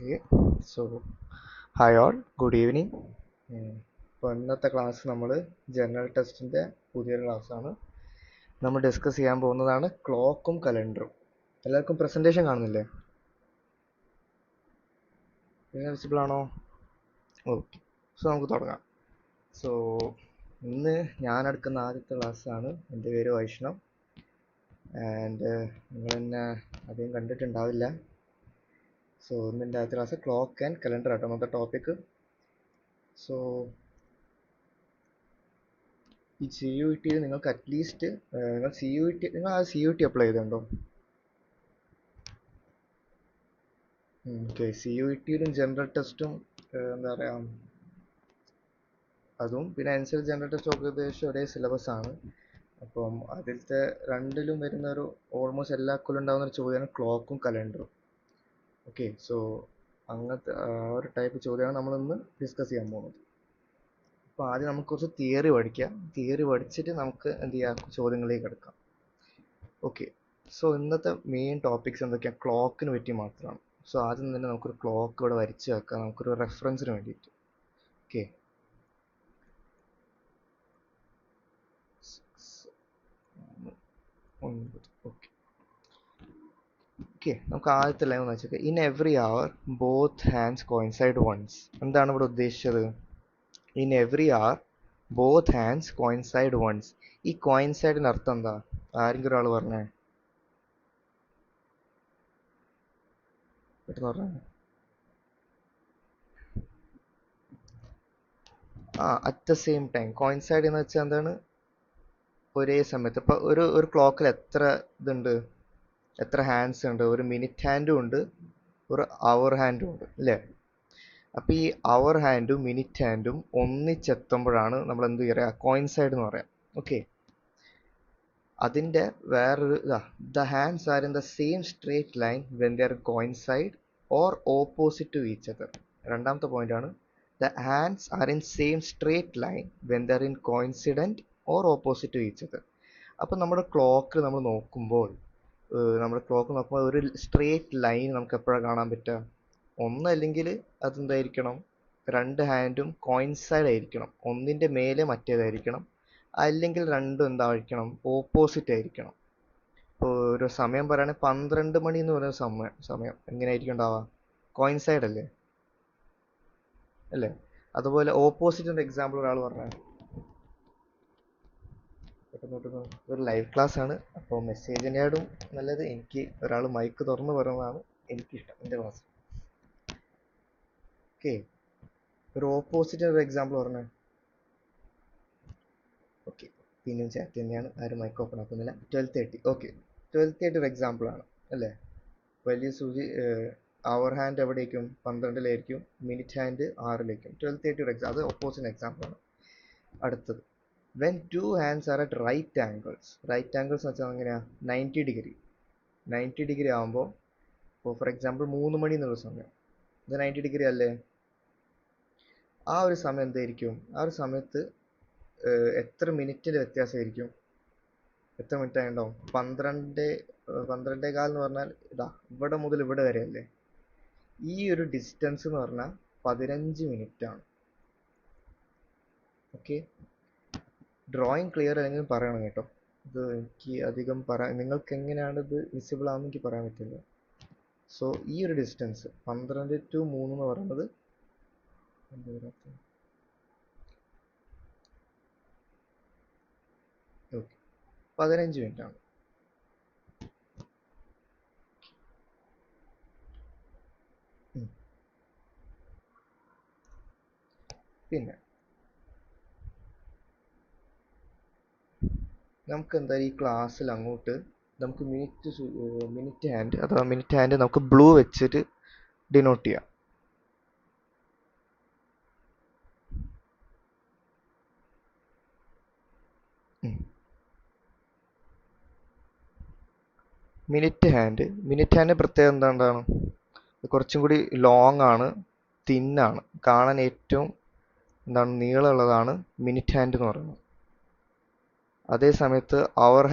Okay, so hi all, good evening. ഇപ്പോൾ ഇന്നത്തെ class നമ്മൾ ജനറൽ ടെസ്റ്റിൻ്റെ പുതിയൊരു ക്ലാസ്സാണ്. നമ്മൾ ഡിസ്കസ് ചെയ്യാൻ പോകുന്നതാണ് ക്ലോക്കും കലണ്ടറും. എല്ലാവർക്കും പ്രസൻറ്റേഷൻ കാണുന്നില്ലേ? വിസിബിൾ ആണോ? ഓക്കെ, സോ നമുക്ക് തുടങ്ങാം. സോ ഇന്ന് ഞാൻ എടുക്കുന്ന ആദ്യത്തെ ക്ലാസ്സാണ്. എൻ്റെ പേര് വൈഷ്ണവ് ആൻഡ് നിങ്ങൾ എന്നെ അധികം കണ്ടിട്ടുണ്ടാവില്ല. സോ ഇന്നിൻ്റെ ആദ്യത്തെ ക്ലാസ് ക്ലോക്ക് ആൻഡ് കലണ്ടർ ആട്ടോ നമ്മുടെ ടോപ്പിക്ക്. സോ ഈ സി യു ടിയിൽ നിങ്ങൾക്ക് അറ്റ്ലീസ്റ്റ് നിങ്ങൾ ആ സി യു ടി അപ്ലൈ ചെയ്തിട്ടുണ്ടോ? ഓക്കെ, സി യു ടിയിലും ജനറൽ ടെസ്റ്റും എന്താ പറയുക, അതും പിന്നെ അനുസരിച്ച് ജനറൽ ടെസ്റ്റും ഒക്കെ ഏകദേശം ഒരേ സിലബസ് ആണ്. അപ്പം അതിലത്തെ രണ്ടിലും വരുന്ന ഒരു ഓൾമോസ്റ്റ് എല്ലാ കൊല്ലം ഉണ്ടാകുന്ന ഒരു ചോദ്യമാണ് ക്ലോക്കും കലണ്ടറും. ഓക്കെ, സോ അങ്ങനത്തെ ഒരു ടൈപ്പ് ചോദ്യമാണ് നമ്മളിന്ന് ഡിസ്കസ് ചെയ്യാൻ പോകുന്നത്. അപ്പോൾ ആദ്യം നമുക്ക് കുറച്ച് തിയറി പഠിക്കാം. തിയറി പഠിച്ചിട്ട് നമുക്ക് എന്ത് ചെയ്യാം, ചോദ്യങ്ങളിലേക്ക് എടുക്കാം. ഓക്കെ, സോ ഇന്നത്തെ മെയിൻ ടോപ്പിക്സ് എന്തൊക്കെയാണ്? ക്ലോക്കിന് പറ്റി മാത്രമാണ്. സോ ആദ്യം തന്നെ നമുക്കൊരു ക്ലോക്ക് ഇവിടെ വരച്ച് വെക്കാം, നമുക്കൊരു റെഫറൻസിന് വേണ്ടിയിട്ട്. ഓക്കെ, ഓക്കെ, നമുക്ക് ആദ്യത്തെ ലൈൻ എന്ന് വെച്ചാൽ in every hour both hands coincide once. എന്താണ് ഇവിടെ ഉദ്ദേശിച്ചത്? In every hour both hands coincide once. ഈ കോയിൻസൈഡിന് അർത്ഥം എന്താ? ആരെങ്കിലും ഒരാൾ പറഞ്ഞേ, പെട്ടെന്ന് പറഞ്ഞേ. At the same time. Coincide എന്ന് വെച്ചാൽ എന്താണ്? ഒരേ സമയത്ത്. ഇപ്പൊ ഒരു ക്ലോക്കിൽ എത്ര ഇതുണ്ട്, എത്ര ഹാൻഡ്സ് ഉണ്ട്? ഒരു മിനിറ്റ് ഹാൻഡും ഉണ്ട്, ഒരു അവർ ഹാൻഡും ഉണ്ട് അല്ലേ? അപ്പൊ ഈ അവർ ഹാൻഡും മിനിറ്റ് ഹാൻഡും ഒന്നിച്ചെത്തുമ്പോഴാണ് നമ്മൾ എന്ത് പറയുക, കോയിൻസൈഡ് എന്ന് പറയാം. ഓക്കെ, അതിന്റെ വേറൊരു ഇതാ, the hands are in the same straight line when they are coincide or opposite to each other. രണ്ടാമത്തെ പോയിന്റ് ആണ്, the hands are in same straight line when they are in coincident or opposite to each other. അപ്പം നമ്മുടെ clock നമ്മൾ നോക്കുമ്പോൾ ഒരു straight line നമുക്ക് എപ്പോഴാണ് കാണാൻ പറ്റുക? ഒന്നല്ലെങ്കിൽ അതെന്തായിരിക്കണം, രണ്ട് ഹാൻഡും കോയിൻസൈഡ് ആയിരിക്കണം, ഒന്നിൻ്റെ മേലെ മറ്റേതായിരിക്കണം, അല്ലെങ്കിൽ രണ്ടും എന്തായിരിക്കണം, ഓപ്പോസിറ്റ് ആയിരിക്കണം. ഇപ്പോൾ ഒരു സമയം പറയുകയാണെങ്കിൽ 12 മണി എന്ന് പറയുന്ന സമയം എങ്ങനെയായിരിക്കും ഉണ്ടാവുക? കോയിൻസൈഡ് അല്ലേ? അല്ലേ? അതുപോലെ ഓപ്പോസിറ്റിന്റെ എക്സാമ്പിൾ ഒരാൾ പറഞ്ഞാൽ, ഒരു ലൈവ് ക്ലാസ് ആണ്, അപ്പോൾ മെസ്സേജിനേടും നല്ലത് എനിക്ക് ഒരാൾ മൈക്ക് തുറന്ന് പറയുന്നതാണ് എനിക്കിഷ്ടം എൻ്റെ ക്ലാസ്. ഓക്കെ, ഒരു ഓപ്പോസിറ്റ് ഒരു എക്സാമ്പിൾ പറഞ്ഞേ. ഓക്കെ, പിന്നെയും ചാറ്റ് തന്നെയാണ്, ആരും മൈക്ക് ഓപ്പൺ ആക്കുന്നില്ല. 12:30. ഓക്കെ, 12:30 ഒരു എക്സാമ്പിൾ ആണ് അല്ലേ? വലിയ സൂചി അവർ ഹാൻഡ് എവിടേക്കും? 12-ലായിരിക്കും. Minute hand 6-ലേക്കും. 12:30 ഒരു എക്സാമ്പിൾ, അത് ഓപ്പോസിറ്റ് എക്സാമ്പിൾ ആണ്. അടുത്തത്, when two hands are at right angles. Right angles എന്ന് വെച്ചാൽ എങ്ങനെയാ? 90 ഡിഗ്രി. 90 ഡിഗ്രി ആകുമ്പോൾ, ഇപ്പോൾ ഫോർ എക്സാമ്പിൾ 3 മണി എന്നുള്ള സമയം, ഇത് 90 ഡിഗ്രി അല്ലേ? ആ ഒരു സമയം എന്തായിരിക്കും? ആ ഒരു സമയത്ത് എത്ര മിനിറ്റിന്റെ വ്യത്യാസമായിരിക്കും? എത്ര മിനിറ്റ് ആയിട്ടുണ്ടാവും? 12 എന്ന് പറഞ്ഞാൽ ഇതാ ഇവിടെ മുതൽ ഇവിടെ വരെ അല്ലേ? ഈ ഒരു ഡിസ്റ്റൻസ് എന്ന് പറഞ്ഞാൽ 15 മിനിറ്റ് ആണ്. ഓക്കെ, ഡ്രോയിങ് ക്ലിയർ അല്ലെങ്കിൽ പറയണം കേട്ടോ. ഇത് എനിക്ക് അധികം പറയാൻ, നിങ്ങൾക്ക് എങ്ങനെയാണ് ഇത് വിസിബിൾ ആണെന്ന് എനിക്ക് പറയാൻ പറ്റില്ല. സോ ഈ ഒരു ഡിസ്റ്റൻസ് 12 to 3 എന്ന് പറയുന്നത് ഓക്കെ 15 മിനിറ്റ് ആണ്. പിന്നെ നമുക്ക് എന്താ ഈ ക്ലാസ്സിൽ അങ്ങോട്ട് നമുക്ക് മിനിറ്റ് ഹാൻഡ് അഥവാ മിനിറ്റ് ഹാൻഡ് നമുക്ക് ബ്ലൂ വെച്ചിട്ട് ഡിനോട്ട് ചെയ്യാം. മിനിറ്റ് ഹാൻഡ് പ്രത്യേകം എന്താണ്? കുറച്ചും കൂടി ലോങ് ആണ്, തിന്നാണ്, കാണാൻ ഏറ്റവും എന്താണ് നീളമുള്ളതാണ് മിനിറ്റ് ഹാൻഡ് എന്ന് പറയുന്നത്. അതേ സമയത്ത് അവർ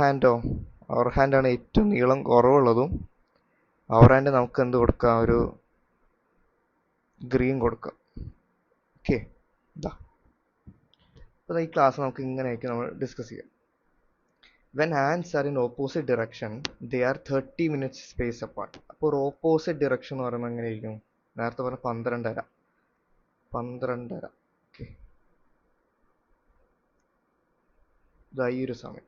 ഹാൻഡാണ് ഏറ്റവും നീളം കുറവുള്ളതും. അവർ ഹാൻഡ് നമുക്ക് എന്ത് കൊടുക്കാം? ഒരു ഗ്രീൻ കൊടുക്കുക. ഓക്കെ, ഇതാ. അപ്പോൾ ഈ ക്ലാസ് നമുക്ക് ഇങ്ങനെയൊക്കെ നമ്മൾ ഡിസ്കസ് ചെയ്യാം. When hands are in opposite direction, they are 30 minutes space apart. അപ്പോൾ ഒരു ഓപ്പോസിറ്റ് ഡിറക്ഷൻ എന്ന് പറയുമ്പോൾ എങ്ങനെയായിരിക്കും? നേരത്തെ പറഞ്ഞ 12:30. ഓക്കെ, ഇതാ ഈ ഒരു സമയം.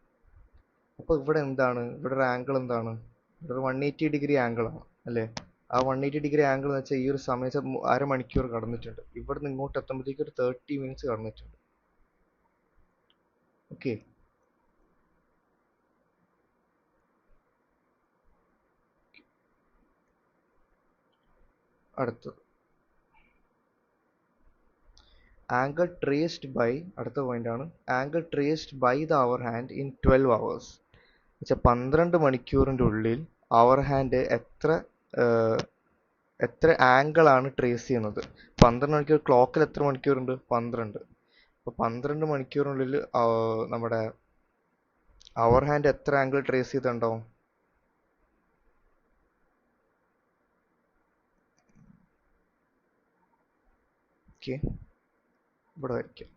അപ്പോൾ ഇവിടെ എന്താണ്? ഇവിടെ ഒരു ആംഗിൾ എന്താണ്? ഇവിടെ ഒരു 180 ഡിഗ്രി ആംഗിൾ ആണ് അല്ലേ? ആ 180 ഡിഗ്രി ആംഗിൾ എന്ന് വെച്ചാൽ ഈ ഒരു സമയത്ത് അരമണിക്കൂർ കടന്നിട്ടുണ്ട്. ഇവിടെ നിന്ന് ഇങ്ങോട്ട് എത്തുമ്പോഴത്തേക്ക് ഒരു 30 മിനിറ്റ്സ് കടന്നിട്ടുണ്ട്. ഓക്കെ, അടുത്തത് ആംഗിൾ ട്രേസ്ഡ് ബൈ, അടുത്ത പോയിന്റ് ആണ് angle traced by the hour hand in 12 hours. വെച്ചാൽ 12 മണിക്കൂറിൻ്റെ ഉള്ളിൽ അവർ ഹാൻഡ് എത്ര ആംഗിൾ ആണ് ട്രേസ് ചെയ്യുന്നത്? 12 മണിക്കൂർ, ക്ലോക്കിൽ എത്ര മണിക്കൂറുണ്ട്? 12. അപ്പോൾ 12 മണിക്കൂറിനുള്ളിൽ നമ്മുടെ അവർ ഹാൻഡ് എത്ര ആംഗിൾ ട്രേസ് ചെയ്തിട്ടുണ്ടാവും? ഓക്കെ, ഇവിടെ വരയ്ക്കാം.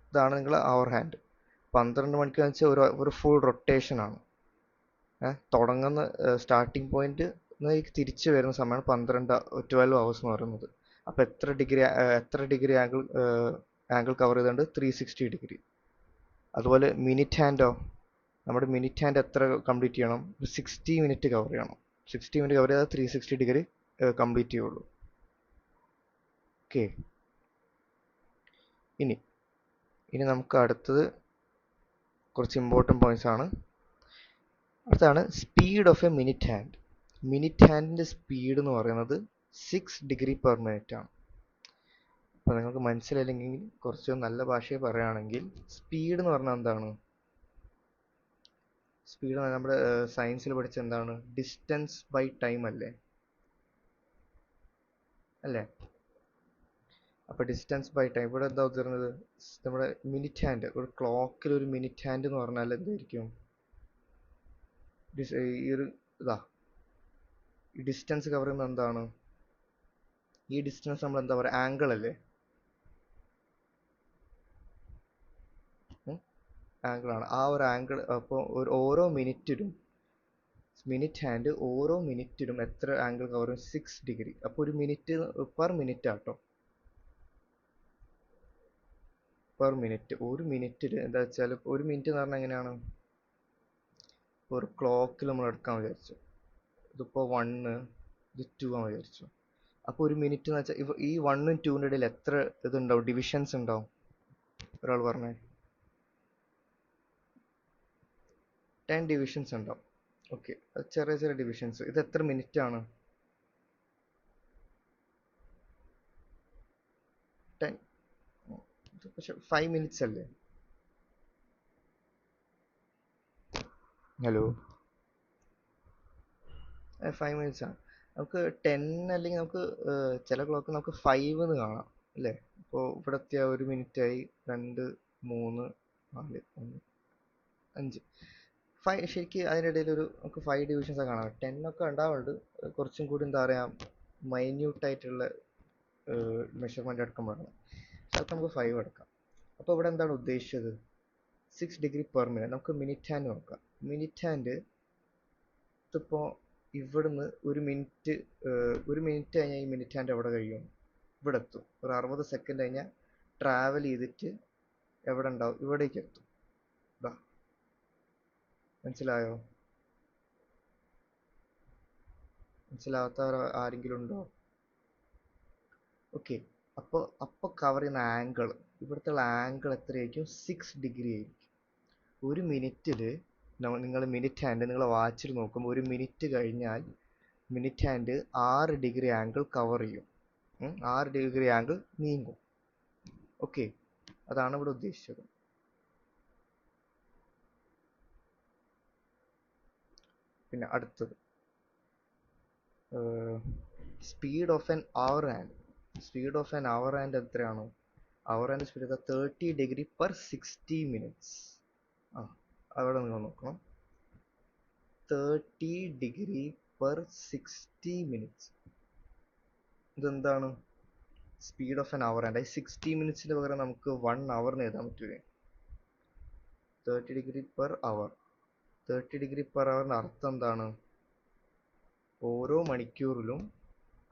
ഇതാണ് നിങ്ങൾ അവർ ഹാൻഡ്. 12 മണിക്കൂർ എന്ന് വെച്ചാൽ ഒരു ഫുൾ റൊട്ടേഷൻ ആണ്. തുടങ്ങുന്ന സ്റ്റാർട്ടിങ് പോയിന്റ് തിരിച്ചു വരുന്ന സമയമാണ് 12 hours എന്ന് പറയുന്നത്. അപ്പോൾ എത്ര ഡിഗ്രി ആംഗിൾ കവർ ചെയ്തിട്ടുണ്ട്? 360 ഡിഗ്രി. അതുപോലെ മിനിറ്റ് ഹാൻഡോ, നമ്മുടെ മിനിറ്റ് ഹാൻഡ് എത്ര കംപ്ലീറ്റ് ചെയ്യണം? 60 മിനിറ്റ് കവർ ചെയ്യണം. 60 മിനിറ്റ് കവർ ചെയ്താൽ 360 ഡിഗ്രി കംപ്ലീറ്റ് ചെയ്യുള്ളൂ. ഓക്കെ, ഇനി നമുക്ക് അടുത്തത് കുറച്ച് ഇമ്പോർട്ടൻറ്റ് പോയിന്റ്സ് ആണ്. അടുത്താണ് speed of a minute hand. Minute ഹാൻഡിൻ്റെ സ്പീഡ് എന്ന് പറയുന്നത് 6 ഡിഗ്രി പെർ മിനിറ്റ് ആണ്. അപ്പോൾ നിങ്ങൾക്ക് മനസ്സിലായില്ലെങ്കിൽ കുറച്ച് നല്ല ഭാഷയിൽ പറയുകയാണെങ്കിൽ സ്പീഡ് എന്ന് പറഞ്ഞാൽ എന്താണ്? സ്പീഡ് നമ്മുടെ സയൻസിൽ പഠിച്ച എന്താണ്? ഡിസ്റ്റൻസ് ബൈ ടൈം അല്ലേ? അപ്പോൾ ഡിസ്റ്റൻസ് ബൈ ടൈം ഇവിടെ എന്താ ഉദ്ദേശിക്കുന്നത്? നമ്മുടെ മിനിറ്റ് ഹാൻഡ്, ഒരു ക്ലോക്കിൽ ഒരു മിനിറ്റ് ഹാൻഡ് എന്ന് പറഞ്ഞാൽ എന്തായിരിക്കും? ഈ ഒരു ഈ ഡിസ്റ്റൻസ് കവർ ചെയ്യുന്നത് എന്താണ്? ഈ ഡിസ്റ്റൻസ് നമ്മൾ എന്താ പറയുക? ആംഗിൾ അല്ലേ? ആംഗിൾ ആണ്. ആ ഒരു ആംഗിൾ. അപ്പോൾ ഓരോ മിനിറ്റിലും മിനിറ്റ് ഹാൻഡ് ഓരോ മിനിറ്റിലും എത്ര ആംഗിൾ കവർ ചെയ്യും? 6 ഡിഗ്രി. അപ്പോൾ ഒരു മിനിറ്റ് പെർ മിനിറ്റ് ആട്ടോ, പെർ മിനിറ്റ്. ഒരു മിനിറ്റിൽ എന്താ വെച്ചാൽ, ഒരു മിനിറ്റ് എന്ന് പറഞ്ഞാൽ എങ്ങനെയാണ്? ഒരു ക്ലോക്കിൽ നമ്മൾ എടുക്കാൻ വിചാരിച്ചു, ഇതിപ്പോൾ 1, ഇത് 2 ആണെന്ന് വിചാരിച്ചു. അപ്പോൾ ഒരു മിനിറ്റ് എന്ന് വെച്ചാൽ ഈ 1ഉം 2ൻ്റെ ഇടയിൽ എത്ര ഇതുണ്ടാവും? ഡിവിഷൻസ് ഉണ്ടാവും? ഒരാൾ പറഞ്ഞേ. 10 ഡിവിഷൻസ് ഉണ്ടാവും. ഓക്കെ, ചെറിയ ചെറിയ ഡിവിഷൻസ്. ഇത് എത്ര മിനിറ്റ് ആണ്? 10. പക്ഷെ 5 മിനിറ്റ്സ് അല്ലേ? ഹലോ, 5 മിനിറ്റ്സ് ആണ്. നമുക്ക് 10 അല്ലെങ്കിൽ നമുക്ക് ചില ക്ലോക്ക് നമുക്ക് 5 എന്ന് കാണാം അല്ലേ? അപ്പോൾ ഇവിടെ എത്തിയ 1 മിനിറ്റായി, 2, 3, 4, 1, 5. ശരിക്കും അതിനിടയിൽ നമുക്ക് 5 ഡിവിഷൻസ് കാണാം. 10 ഒക്കെ ഉണ്ടാവുന്നുണ്ട്. കുറച്ചും കൂടി എന്താ പറയുക, മൈന്യൂട്ടായിട്ടുള്ള മെഷർമെൻ്റ് എടുക്കുമ്പോഴാണ്. ചിലപ്പോൾ നമുക്ക് 5 എടുക്കാം. അപ്പോൾ ഇവിടെ എന്താണ് ഉദ്ദേശിച്ചത്? 6 ഡിഗ്രി പെർ മിനിറ്റ്. നമുക്ക് മിനിറ്റ് ഹാൻഡ് നോക്കാം. മിനിറ്റ് ഹാൻഡ് ഇതിപ്പോൾ ഇവിടുന്ന് ഒരു മിനിറ്റ് കഴിഞ്ഞാൽ ഈ മിനിറ്റ് ഹാൻഡ് എവിടെ കഴിയും? ഇവിടെ എത്തും. ഒരു 60 സെക്കൻഡ് കഴിഞ്ഞാൽ ട്രാവൽ ചെയ്തിട്ട് എവിടെ ഉണ്ടാവും? ഇവിടേക്ക് എത്തും. മനസ്സിലായോ? മനസ്സിലാവാത്തവർ ആരെങ്കിലും ഉണ്ടോ? ഓക്കെ, അപ്പോൾ കവർ ചെയ്യുന്ന ആംഗിൾ, ഇവിടുത്തെ ആംഗിൾ എത്രയായിരിക്കും? 6 ഡിഗ്രി ആയിരിക്കും. ഒരു മിനിറ്റിൽ നിങ്ങൾ മിനിറ്റ് ഹാൻഡ് നിങ്ങൾ വാച്ചിൽ നോക്കുമ്പോൾ ഒരു മിനിറ്റ് കഴിഞ്ഞാൽ minute hand 6 degree angle cover ചെയ്യും. 6 ഡിഗ്രി ആംഗിൾ നീങ്ങും. ഓക്കെ, അതാണ് ഇവിടെ ഉദ്ദേശിച്ചത്. പിന്നെ അടുത്തത് speed of an hour hand. Speed of an hour hand എത്രയാണ്? Hour hand speed 30 degree per 60 minutes. അവിടെ നിങ്ങൾ നോക്കണം, 30 ഡിഗ്രി പെർ 60 മിനിറ്റ്സ്. ഇതെന്താണ്? Speed of an hour hand. 60 മിനിറ്റ്സിന് പകരം നമുക്ക് 1 അവർ എഴുതാൻ പറ്റൂലേ? 30 degree per hour. 30 degree per അവറിന്റെ അർത്ഥം എന്താണ്? ഓരോ മണിക്കൂറിലും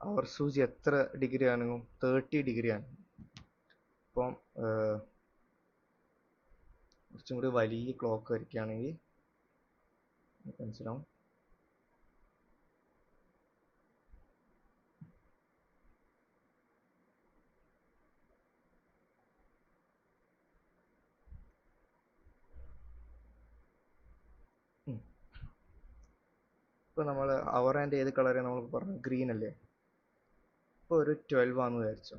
അവർ സൂചി എത്ര ഡിഗ്രി ആണ്? 30 ഡിഗ്രി ആണ്. അപ്പം കുറച്ചും കൂടി വലിയ ക്ലോക്ക് വരയ്ക്കുകയാണെങ്കിൽ മനസ്സിലാവും. ഇപ്പൊ നമ്മൾ അവർ ഹാൻഡ് ഏത് കളറാണ് നമ്മൾ പറഞ്ഞു? ഗ്രീൻ അല്ലേ? ഇപ്പൊ ഒരു 12 ആണെന്ന് വിചാരിച്ചോ.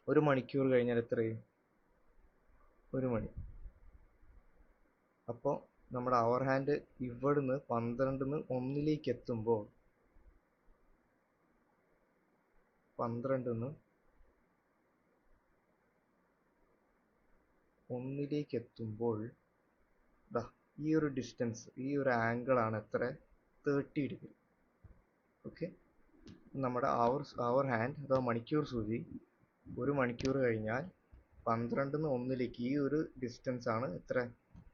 ഒരു മണിക്കൂർ കഴിഞ്ഞാൽ എത്രയായി? 1 മണി. അപ്പോൾ നമ്മുടെ അവർ ഹാൻഡ് ഇവിടുന്ന് 12ന്ന് 1ലേക്ക് എത്തുമ്പോൾ 12ന്ന് 1ലേക്ക് എത്തുമ്പോൾ ഈ ഒരു ഡിസ്റ്റൻസ്, ഈ ഒരു ആംഗിൾ ആണ് എത്ര? 30 ഡിഗ്രി. ഓക്കെ, നമ്മുടെ അവർ ഹാൻഡ് അഥവാ മണിക്കൂർ സൂചി 1 മണിക്കൂർ കഴിഞ്ഞാൽ 12ന്ന് 1ലേക്ക് ഈ ഒരു ഡിസ്റ്റൻസ് ആണ് എത്ര?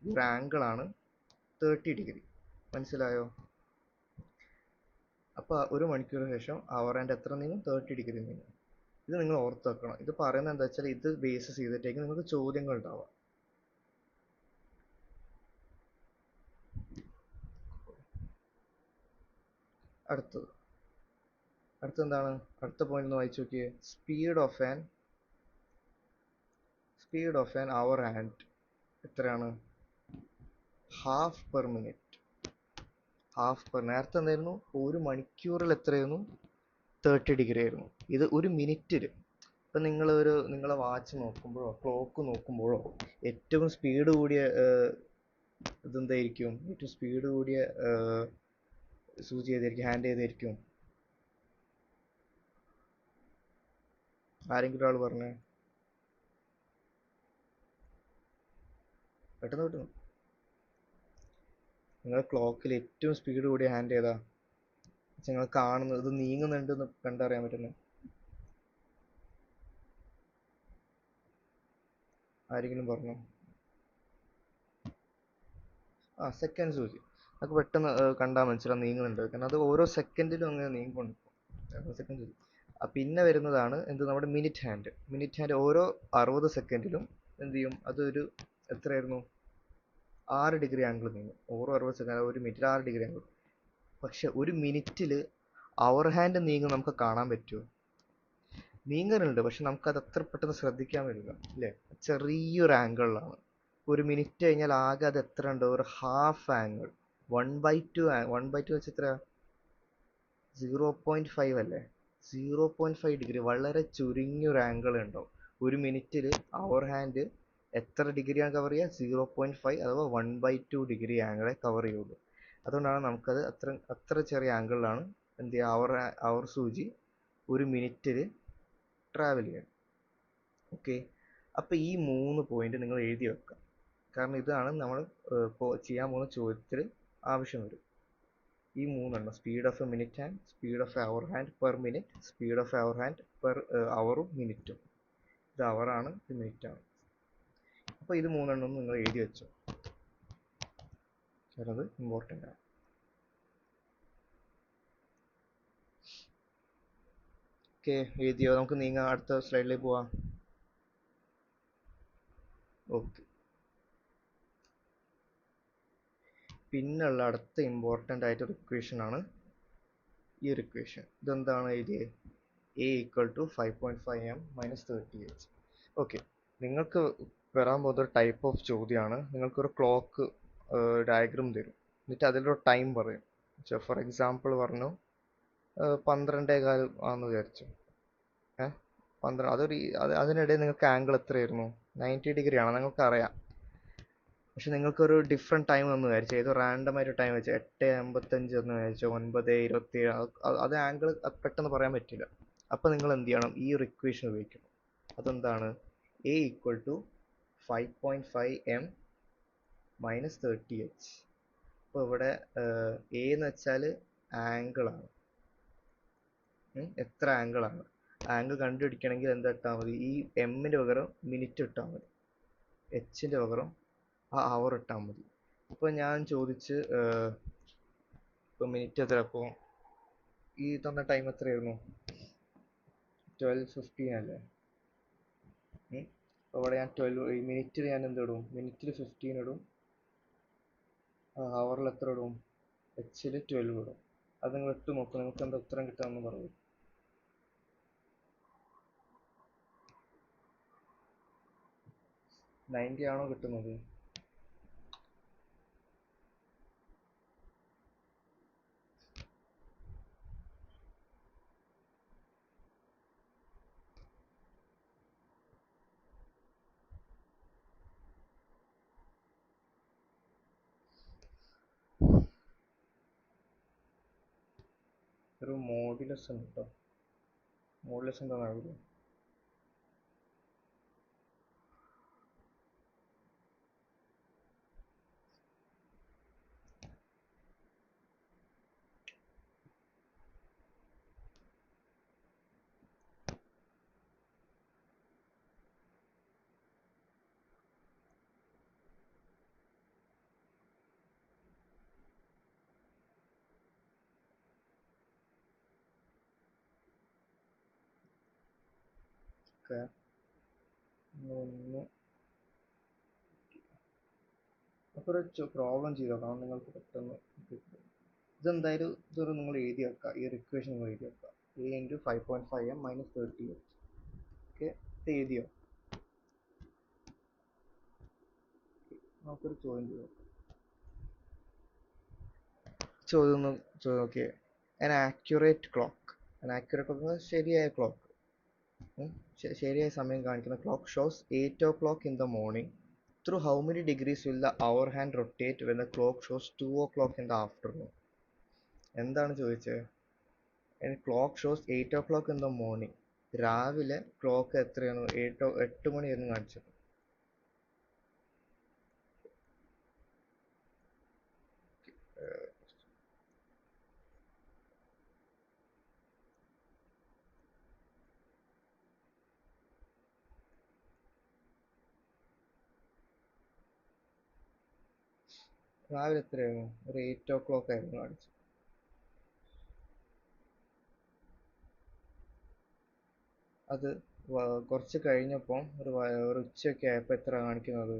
ഈ ഒരു ആംഗിൾ ആണ് 30 ഡിഗ്രി. മനസ്സിലായോ? അപ്പോൾ 1 മണിക്കൂറിന് ശേഷം അവർ ഹാൻഡ് എത്ര നീങ്ങും? 30 ഡിഗ്രി നീങ്ങും. ഇത് നിങ്ങൾ ഓർത്ത് വെക്കണം. ഇത് പറയുന്നത് എന്താ വെച്ചാൽ ഇത് ബേസ് ചെയ്തിട്ടേക്ക് നിങ്ങൾക്ക് ചോദ്യങ്ങൾ ഉണ്ടാവാം. അടുത്തത് എന്താണ്? അടുത്ത പോയിന്റ് ഒന്ന് വായിച്ചു നോക്കിയേ. Speed of an hour hand എത്രയാണ്? Half per minute. നേരത്തെ എന്തായിരുന്നു? ഒരു മണിക്കൂറിൽ എത്രയായിരുന്നു? 30 ഡിഗ്രി ആയിരുന്നു. ഇത് ഒരു മിനിറ്റിൽ. ഇപ്പം നിങ്ങളെ വാച്ച് നോക്കുമ്പോഴോ ക്ലോക്ക് നോക്കുമ്പോഴോ ഏറ്റവും സ്പീഡ് കൂടിയ ഇതെന്തായിരിക്കും? ഏറ്റവും സ്പീഡ് കൂടിയ സൂചി ഏതായിരിക്കും? ഹാൻഡ് ഏതായിരിക്കും? ആരെങ്കിലും ഒരാൾ പറഞ്ഞേ. പെട്ടെന്ന് നിങ്ങൾ ക്ലോക്കിൽ ഏറ്റവും സ്പീഡ് കൂടിയ ഹാൻഡ് ഏതാ? നിങ്ങൾ കാണുന്നത് ഇത് നീങ്ങുന്നുണ്ടെന്ന് കണ്ടറിയാൻ പറ്റുന്നു. ആരെങ്കിലും പറഞ്ഞോ? സെക്കൻഡ് സൂചി. നമുക്ക് പെട്ടെന്ന് കണ്ടാൽ മനസ്സിലാവും നീങ്ങുന്നുണ്ട്. കാരണം അത് ഓരോ സെക്കൻഡിലും അങ്ങനെ നീങ്ങിക്കൊണ്ട് സെക്കൻഡ് സൂചി. പിന്നെ വരുന്നതാണ് എന്ത്? നമ്മുടെ മിനിറ്റ് ഹാൻഡ്. ഓരോ 60 സെക്കൻഡിലും എന്ത് ചെയ്യും? അതൊരു എത്രയായിരുന്നു? 6 ഡിഗ്രി ആംഗിൾ നീങ്ങും. ഓരോ 60 സെക്കൻഡ് ഒരു മിനിറ്റിൽ 6 ഡിഗ്രി ആംഗിൾ. പക്ഷെ ഒരു മിനിറ്റിൽ അവർ ഹാൻഡ് നീങ്ങും നമുക്ക് കാണാൻ പറ്റുമോ? നീങ്ങലുണ്ട്, പക്ഷെ നമുക്കത് അത്ര പെട്ടെന്ന് ശ്രദ്ധിക്കാൻ പറ്റില്ല അല്ലേ? ചെറിയൊരു ആംഗിളിലാണ്. ഒരു മിനിറ്റ് കഴിഞ്ഞാൽ ആകെ അത് എത്ര ഉണ്ട്? ഒരു ഹാഫ് ആംഗിൾ. 1/2 വെച്ച് എത്ര? 0.5 അല്ലേ? 0.5 ഡിഗ്രി. വളരെ ചുരുങ്ങിയൊരു ആംഗിൾ ഉണ്ടാവും. ഒരു മിനിറ്റിൽ അവർ ഹാൻഡ് എത്ര ഡിഗ്രിയാണ് കവർ ചെയ്യുക? 0.5 അഥവാ 1/2 ഡിഗ്രി ആംഗിളെ കവർ ചെയ്യുള്ളൂ. അതുകൊണ്ടാണ് നമുക്കത് അത്ര ചെറിയ ആംഗിളിലാണ് എന്ത് ചെയ്യുക? അവർ സൂചി ഒരു മിനിറ്റിൽ ട്രാവൽ ചെയ്യണം. ഓക്കെ, അപ്പോൾ ഈ 3 പോയിന്റ് നിങ്ങൾ എഴുതി വെക്കാം. കാരണം ഇതാണ് നമ്മൾ ചെയ്യാൻ പോകുന്ന ചോദ്യത്തിൽ ആവശ്യം വരും. ഈ 3 speed of a minute hand, speed of hour hand per minute, speed of hour hand per അവറും മിനിറ്റും. ഇത് അവറാണ്, ഇത് മിനിറ്റ് ആണ്. അപ്പോൾ ഇത് 3 നിങ്ങൾ എഴുതി വെച്ചോ. അത് ഇമ്പോർട്ടൻ്റ് ആണ്. ഓക്കെ, എഴുതിയോ? നമുക്ക് നീങ്ങാം. അടുത്ത സ്ലൈഡിലേക്ക് പോവാം. ഓക്കെ, പിന്നുള്ള അടുത്ത ഇമ്പോർട്ടൻ്റ് ആയിട്ടൊരു ഇക്വേഷൻ ആണ് ഈ ഒരു ഇക്വേഷൻ. ഇതെന്താണ് എഴുതിയത്? A = 5.5 m - 30h. ഓക്കെ, നിങ്ങൾക്ക് വരാൻ പോകുന്ന ഒരു ടൈപ്പ് ഓഫ് ചോദ്യമാണ്. നിങ്ങൾക്കൊരു ക്ലോക്ക് ഡയഗ്രം തരും, എന്നിട്ട് അതിലൊരു ടൈം പറയും. ഫോർ എക്സാമ്പിൾ പറഞ്ഞു 12:15 ആണെന്ന് വിചാരിച്ചു. 12 അതിനിടയിൽ നിങ്ങൾക്ക് ആംഗിൾ എത്രയായിരുന്നു? 90 ഡിഗ്രി ആണ്, നിങ്ങൾക്ക് അറിയാം. പക്ഷെ നിങ്ങൾക്കൊരു ഡിഫറെൻറ്റ് ടൈം എന്ന് വിചാരിച്ചു, ഏതോ റാൻഡം ആയിട്ട് ടൈം വെച്ച് 8:55 എന്ന് വിചാരിച്ചു, 9:27. അത് ആംഗിൾ പെട്ടെന്ന് പറയാൻ പറ്റില്ല. അപ്പോൾ നിങ്ങൾ എന്ത് ചെയ്യണം? ഈ ഒരു ഇക്വേഷൻ ഉപയോഗിക്കണം. അതെന്താണ്? A = 5.5 m - 30h. അപ്പോൾ ഇവിടെ A എന്ന് വെച്ചാൽ ആംഗിൾ ആണ്. എത്ര ആംഗിളാണ്. ആംഗിൾ കണ്ടുപിടിക്കണമെങ്കിൽ എന്താ ഇട്ടാൽ മതി, ഈ എമ്മിൻ്റെ പകരം മിനിറ്റ് ഇട്ടാൽ മതി, എച്ചിൻ്റെ പകരം ആ അവർ ഇട്ടാൽ മതി. ഇപ്പോൾ ഞാൻ ചോദിച്ച് ഇപ്പോൾ മിനിറ്റ് എത്ര, അപ്പോൾ ഈ തന്ന ടൈം എത്രയായിരുന്നു, 12:15 അല്ലേ. അപ്പോൾ ഇവിടെ ഞാൻ 12 മിനിറ്റിൽ ഞാൻ എന്തിടും, മിനിറ്റിൽ 15 ഇടും, അവറിൽ എത്ര ഇടും, എച്ചിൽ 12 ഇടും. അത് നിങ്ങൾ ഇട്ട് നോക്കും, നിങ്ങൾക്ക് എന്താ ഉത്തരം കിട്ടാമെന്ന് പറയൂ. 90 ആണോ കിട്ടുന്നത്? ഒരു മോഡുലസ് ഉണ്ട് കേട്ടോ. മോഡുലസ് എന്താണെന്ന് അറിയില്ല. ഓക്കെ, ഒന്ന് അപ്പോൾ ഒരു പ്രോബ്ലം ചെയ്ത് നോക്കാം, നിങ്ങൾക്ക് പെട്ടെന്ന് കിട്ടും. ഇതെന്തായാലും ഇതൊരു നിങ്ങൾ എഴുതി വെക്കുക, ഈ ഒരു ഇക്വേഷൻ നിങ്ങൾ എഴുതി വെക്കുക. a × 5.5m - 38. ഓക്കെ, ഇത് എഴുതിയോ? നമുക്കൊരു ചോദ്യം ചെയ്ത് നോക്കാം. ചോദ്യം നോക്കിയേ. an accurate clock ശരിയായ ക്ലോക്ക്, ശരിയായ സമയം കാണിക്കുന്ന clock shows 8 o'clock in the morning. Through how many degrees will the hour hand rotate when the clock shows 2 o'clock in the afternoon? എന്താണ് ചോദിച്ചത്? Clock shows 8 o'clock in the morning. രാവിലെ clock എത്രയാണ്? 8 മണിയായിരുന്നു കാണിച്ചത്. രാവിലെ എത്രയായിരുന്നു? ഒരു 8 o'clock ആയിരുന്നു കാണിച്ചത്. അത് കുറച്ച് കഴിഞ്ഞപ്പോൾ ഒരു ഉച്ചയൊക്കെ ആയപ്പോൾ എത്ര കാണിക്കുന്നത്?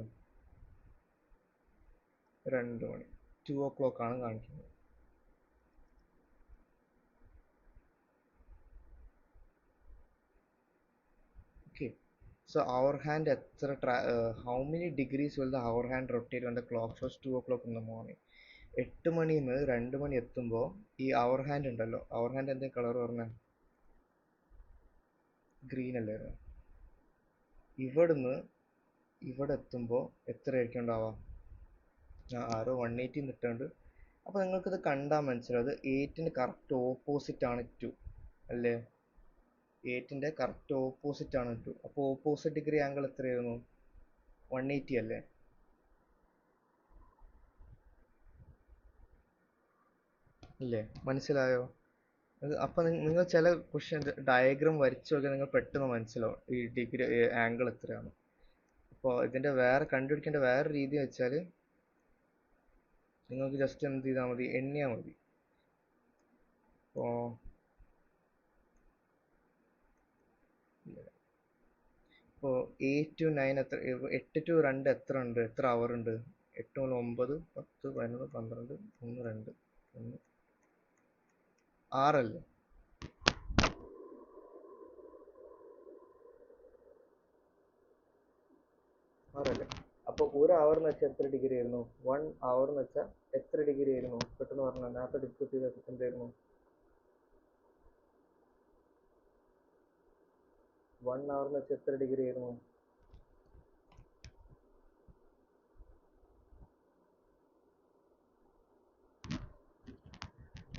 2 മണി, 2 o'clock ആണ് കാണിക്കുന്നത്. Okay, so hour hand how many degrees will the hour hand rotate when the clock shows 2 o'clock in the morning? 8 മണിയിൽ നിന്ന് 2 മണി എത്തുമ്പോൾ ഈ അവർ ഹാൻഡ് ഉണ്ടല്ലോ, അവർ ഹാൻഡ് എന്താ കളർ പറഞ്ഞ? ഗ്രീൻ അല്ലായിരുന്നു. ഇവിടുന്ന് ഇവിടെ എത്തുമ്പോൾ എത്ര ആയിരിക്കും ഉണ്ടാവുക? ആരോ 180 നിട്ടുണ്ട്. അപ്പോൾ നിങ്ങൾക്കിത് കണ്ടാൽ മനസ്സിലാവും, 8ന് കറക്റ്റ് ഓപ്പോസിറ്റ് ആണ് 2 അല്ലേ? 8ന്റെ കറക്റ്റ് ഓപ്പോസിറ്റ് ആണ് 2. അപ്പോൾ ഓപ്പോസിറ്റ് ഡിഗ്രി ആംഗിൾ എത്രയായിരുന്നു? 180 അല്ലേ? ഇല്ലേ? മനസ്സിലായോ? അപ്പം നിങ്ങൾ ചില ക്വസ്റ്റ്യൻ ഡയഗ്രാം വരച്ചു നോക്കിയാൽ നിങ്ങൾ പെട്ടെന്ന് മനസ്സിലാവും ഈ ഡിഗ്രി ആംഗിൾ എത്രയാണ്. അപ്പോൾ ഇതിൻ്റെ കണ്ടുപിടിക്കേണ്ട വേറെ രീതി വെച്ചാൽ നിങ്ങൾക്ക് ജസ്റ്റ് എന്ത് ചെയ്താൽ മതി, എണ്ണിയാൽ മതി. ഇപ്പോൾ 8 to 9 എത്ര, 8 to 2 എത്ര ഉണ്ട്, എത്ര അവർ ഉണ്ട്? 8 മുതൽ 9, 10, 11, 12, 1, 2, 1, 6 അല്ലേ? ആറല്ലേ? അപ്പോൾ ഒരു അവർ എന്ന് വെച്ചാൽ എത്ര ഡിഗ്രി ആയിരുന്നു? 1 അവർ എന്ന് വെച്ചാൽ എത്ര ഡിഗ്രി ആയിരുന്നു? പെട്ടെന്ന് പറഞ്ഞാൽ നേരത്തെ ഡിസ്കസ് ചെയ്ത എന്തായിരുന്നു? 1 അവർ എന്ന് വെച്ചാൽ എത്ര ഡിഗ്രി ആയിരുന്നു?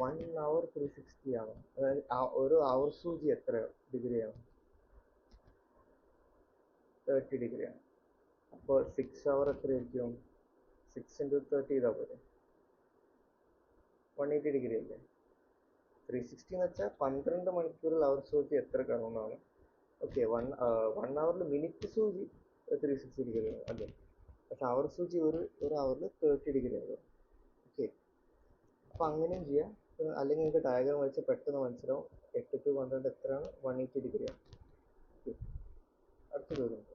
1 അവർ 360 ആണ്. അതായത് ഒരു അവർ സൂചി എത്ര ഡിഗ്രിയാണ്? 30 ഡിഗ്രിയാണ്. അപ്പോൾ 6 അവർ എത്രയായിരിക്കും? 6 × 30 ചെയ്താൽ പോലെ 180 ഡിഗ്രി അല്ലേ? 360 എന്ന് വെച്ചാൽ 12 മണിക്കൂറിൽ അവർ സൂചി എത്ര കറങ്ങുന്നതാണ്. ഓക്കെ, 1 ഹവറിൽ മിനിറ്റ് സൂചി 360 ഡിഗ്രി അല്ലേ, പക്ഷെ അവർ സൂചി ഒരു ഹവറിൽ 30 ഡിഗ്രി ആകും. ഓക്കെ, അപ്പം അങ്ങനെയും ചെയ്യാം. അല്ലെങ്കിൽ നിങ്ങൾക്ക് ഡയഗ്രാം വരച്ച് പെട്ടെന്ന് മനസ്സിലാവും. 8 to 12 എത്രയാണ്? 180 ഡിഗ്രിയാണ്. ഓക്കെ, അടുത്ത ചോദ്യമാണ്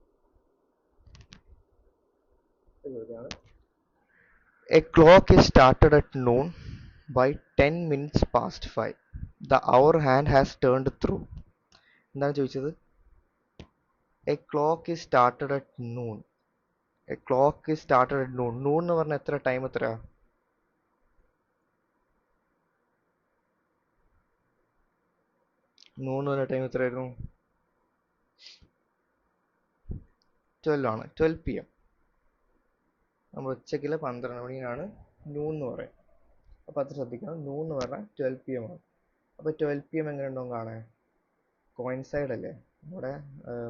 A clock is started at noon by 10 minutes past 5. The hour hand has turned through. എന്താണ് ചോദിച്ചത്? A clock is started at noon. A clock is started at noon. Noon എന്ന് പറഞ്ഞാൽ എത്ര ടൈം എത്രയാ? noon എന്ന് പറഞ്ഞ ടൈം എത്രയായിരുന്നു? 12 ആണ്. 12 PM. നമ്മൾ ഉച്ചയ്ക്കുള്ള 12 മണിയാണ് noon എന്ന് പറയും. അപ്പോൾ അത് ശ്രദ്ധിക്കണം. noon എന്ന് പറഞ്ഞാൽ 12 PM ആണ്. അപ്പോൾ 12 PM എങ്ങനെ ഉണ്ടാവും കാണാൻ? കോയിൻസൈഡ് അല്ലേ? നമ്മുടെ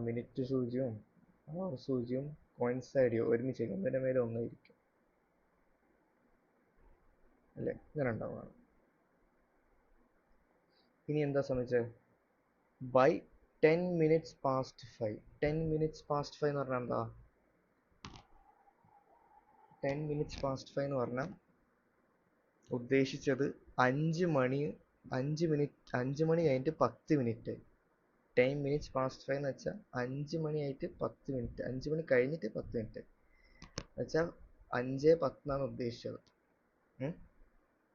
മിനിറ്റ് സൂചിയും അവർ സൂചിയും കോയിൻസൈഡ് ചെയ്യും, ഒരുമിച്ചിരിക്കും, ഒന്നിൻ്റെ മേലെ ഒന്നായിരിക്കും അല്ലേ? ഇങ്ങനെ ഉണ്ടാവുകയാണ്. ഇനി എന്താ സംഭവിച്ചത്? By 10 minutes past 5. 10 minutes past 5 എന്ന് പറഞ്ഞാൽ എന്താ? 10 minutes past 5 എന്ന് പറഞ്ഞാൽ ഉദ്ദേശിച്ചത് 5 മണി കഴിഞ്ഞിട്ട് 10 മിനിറ്റ്. 10 minutes past 5 എന്ന് വെച്ചാൽ 5 മണി ആയിട്ട് 10 മിനിറ്റ്, 5 മണി കഴിഞ്ഞിട്ട് 10 മിനിറ്റ് എന്നുവെച്ചാൽ 5:10 എന്നാണ് ഉദ്ദേശിച്ചത്.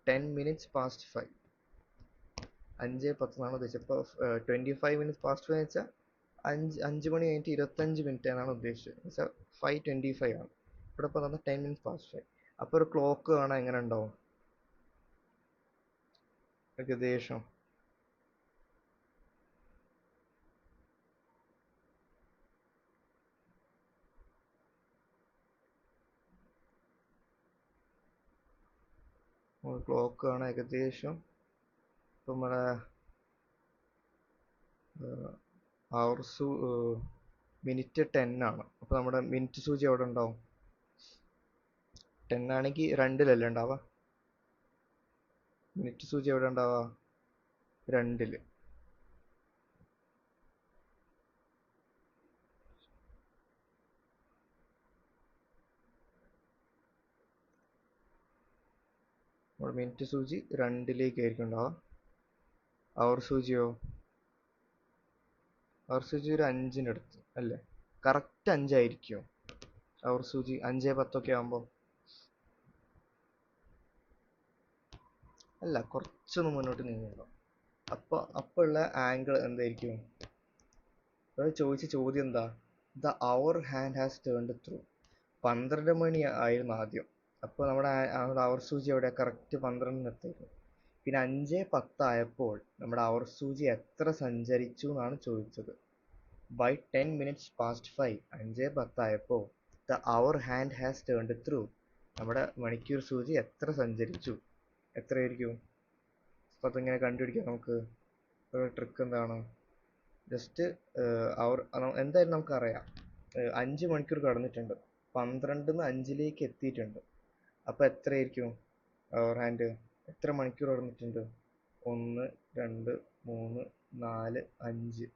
10 minutes past 5, 5:10 എന്നാണ് ഉദ്ദേശിച്ചത്. ഇപ്പോൾ 25 minutes past 5 എന്ന് വെച്ചാൽ 5 മണി കഴിഞ്ഞിട്ട് 25 മിനിറ്റ് എന്നാണ് ഉദ്ദേശിച്ചത്. എന്നുവെച്ചാൽ 5:25 ആണ്. ഇവിടെ ഇപ്പോൾ തന്നെ 10 minutes past 5. അപ്പോൾ ഒരു ക്ലോക്ക് കാണാൻ എങ്ങനെ ഉണ്ടാവും ഏകദേശം? ക്ലോക്ക് കാണാൻ ഏകദേശം ഇപ്പം നമ്മുടെ മിനിറ്റ് 10 ആണ്. അപ്പോൾ നമ്മുടെ മിനിറ്റ് സൂചി എവിടെ ഉണ്ടാവും? 10 ആണെങ്കിൽ 2-ലല്ലേ ഉണ്ടാവുക? മിനിറ്റ് സൂചി എവിടെ ഉണ്ടാവുക? 2-ല്. നമ്മുടെ മിനിറ്റ് സൂചി 2-ലേക്കായിരിക്കും ഉണ്ടാവുക. അവർ സൂചിയോ? അവർ സൂചി ഒരു 5-ൻ്റെ അടുത്ത് അല്ലേ? കറക്റ്റ് 5 ആയിരിക്കും അവർ സൂചി 5:10 ആകുമ്പോൾ? അല്ല, കുറച്ചൊന്ന് മുന്നോട്ട് നീങ്ങിയിട്ടുണ്ടാവും. അപ്പോൾ ഉള്ള ആംഗിൾ എന്തായിരിക്കും? അത് ചോദിച്ച ചോദ്യം എന്താ? The hour hand has turned through. 12 മണി ആയിരുന്നു ആദ്യം. അപ്പോൾ നമ്മുടെ അവർ സൂചി എവിടെ? കറക്റ്റ് 12-ന് എത്തിയിരുന്നു. പിന്നെ 5:10 ആയപ്പോൾ നമ്മുടെ അവർ സൂചി എത്ര സഞ്ചരിച്ചു എന്നാണ് ചോദിച്ചത്. ബൈ 10 minutes past 5, 5:10 ആയപ്പോൾ the hour hand has turned through, നമ്മുടെ മണിക്കൂർ സൂചി എത്ര സഞ്ചരിച്ചു? എത്രയായിരിക്കും? അപ്പോൾ അതിങ്ങനെ കണ്ടുപിടിക്കാം. നമുക്ക് ഒരു ട്രിക്ക് എന്താണ്? ജസ്റ്റ് എന്തായാലും നമുക്കറിയാം 5 മണിക്കൂർ കടന്നിട്ടുണ്ട്, 12-ന്ന് 5-ലേക്ക് എത്തിയിട്ടുണ്ട്. അപ്പോൾ എത്രയായിരിക്കും അവർ ഹാൻഡ്? എത്ര മണിക്കൂർ കടന്നിട്ടുണ്ട്? 1, 2, 3, 4, 5.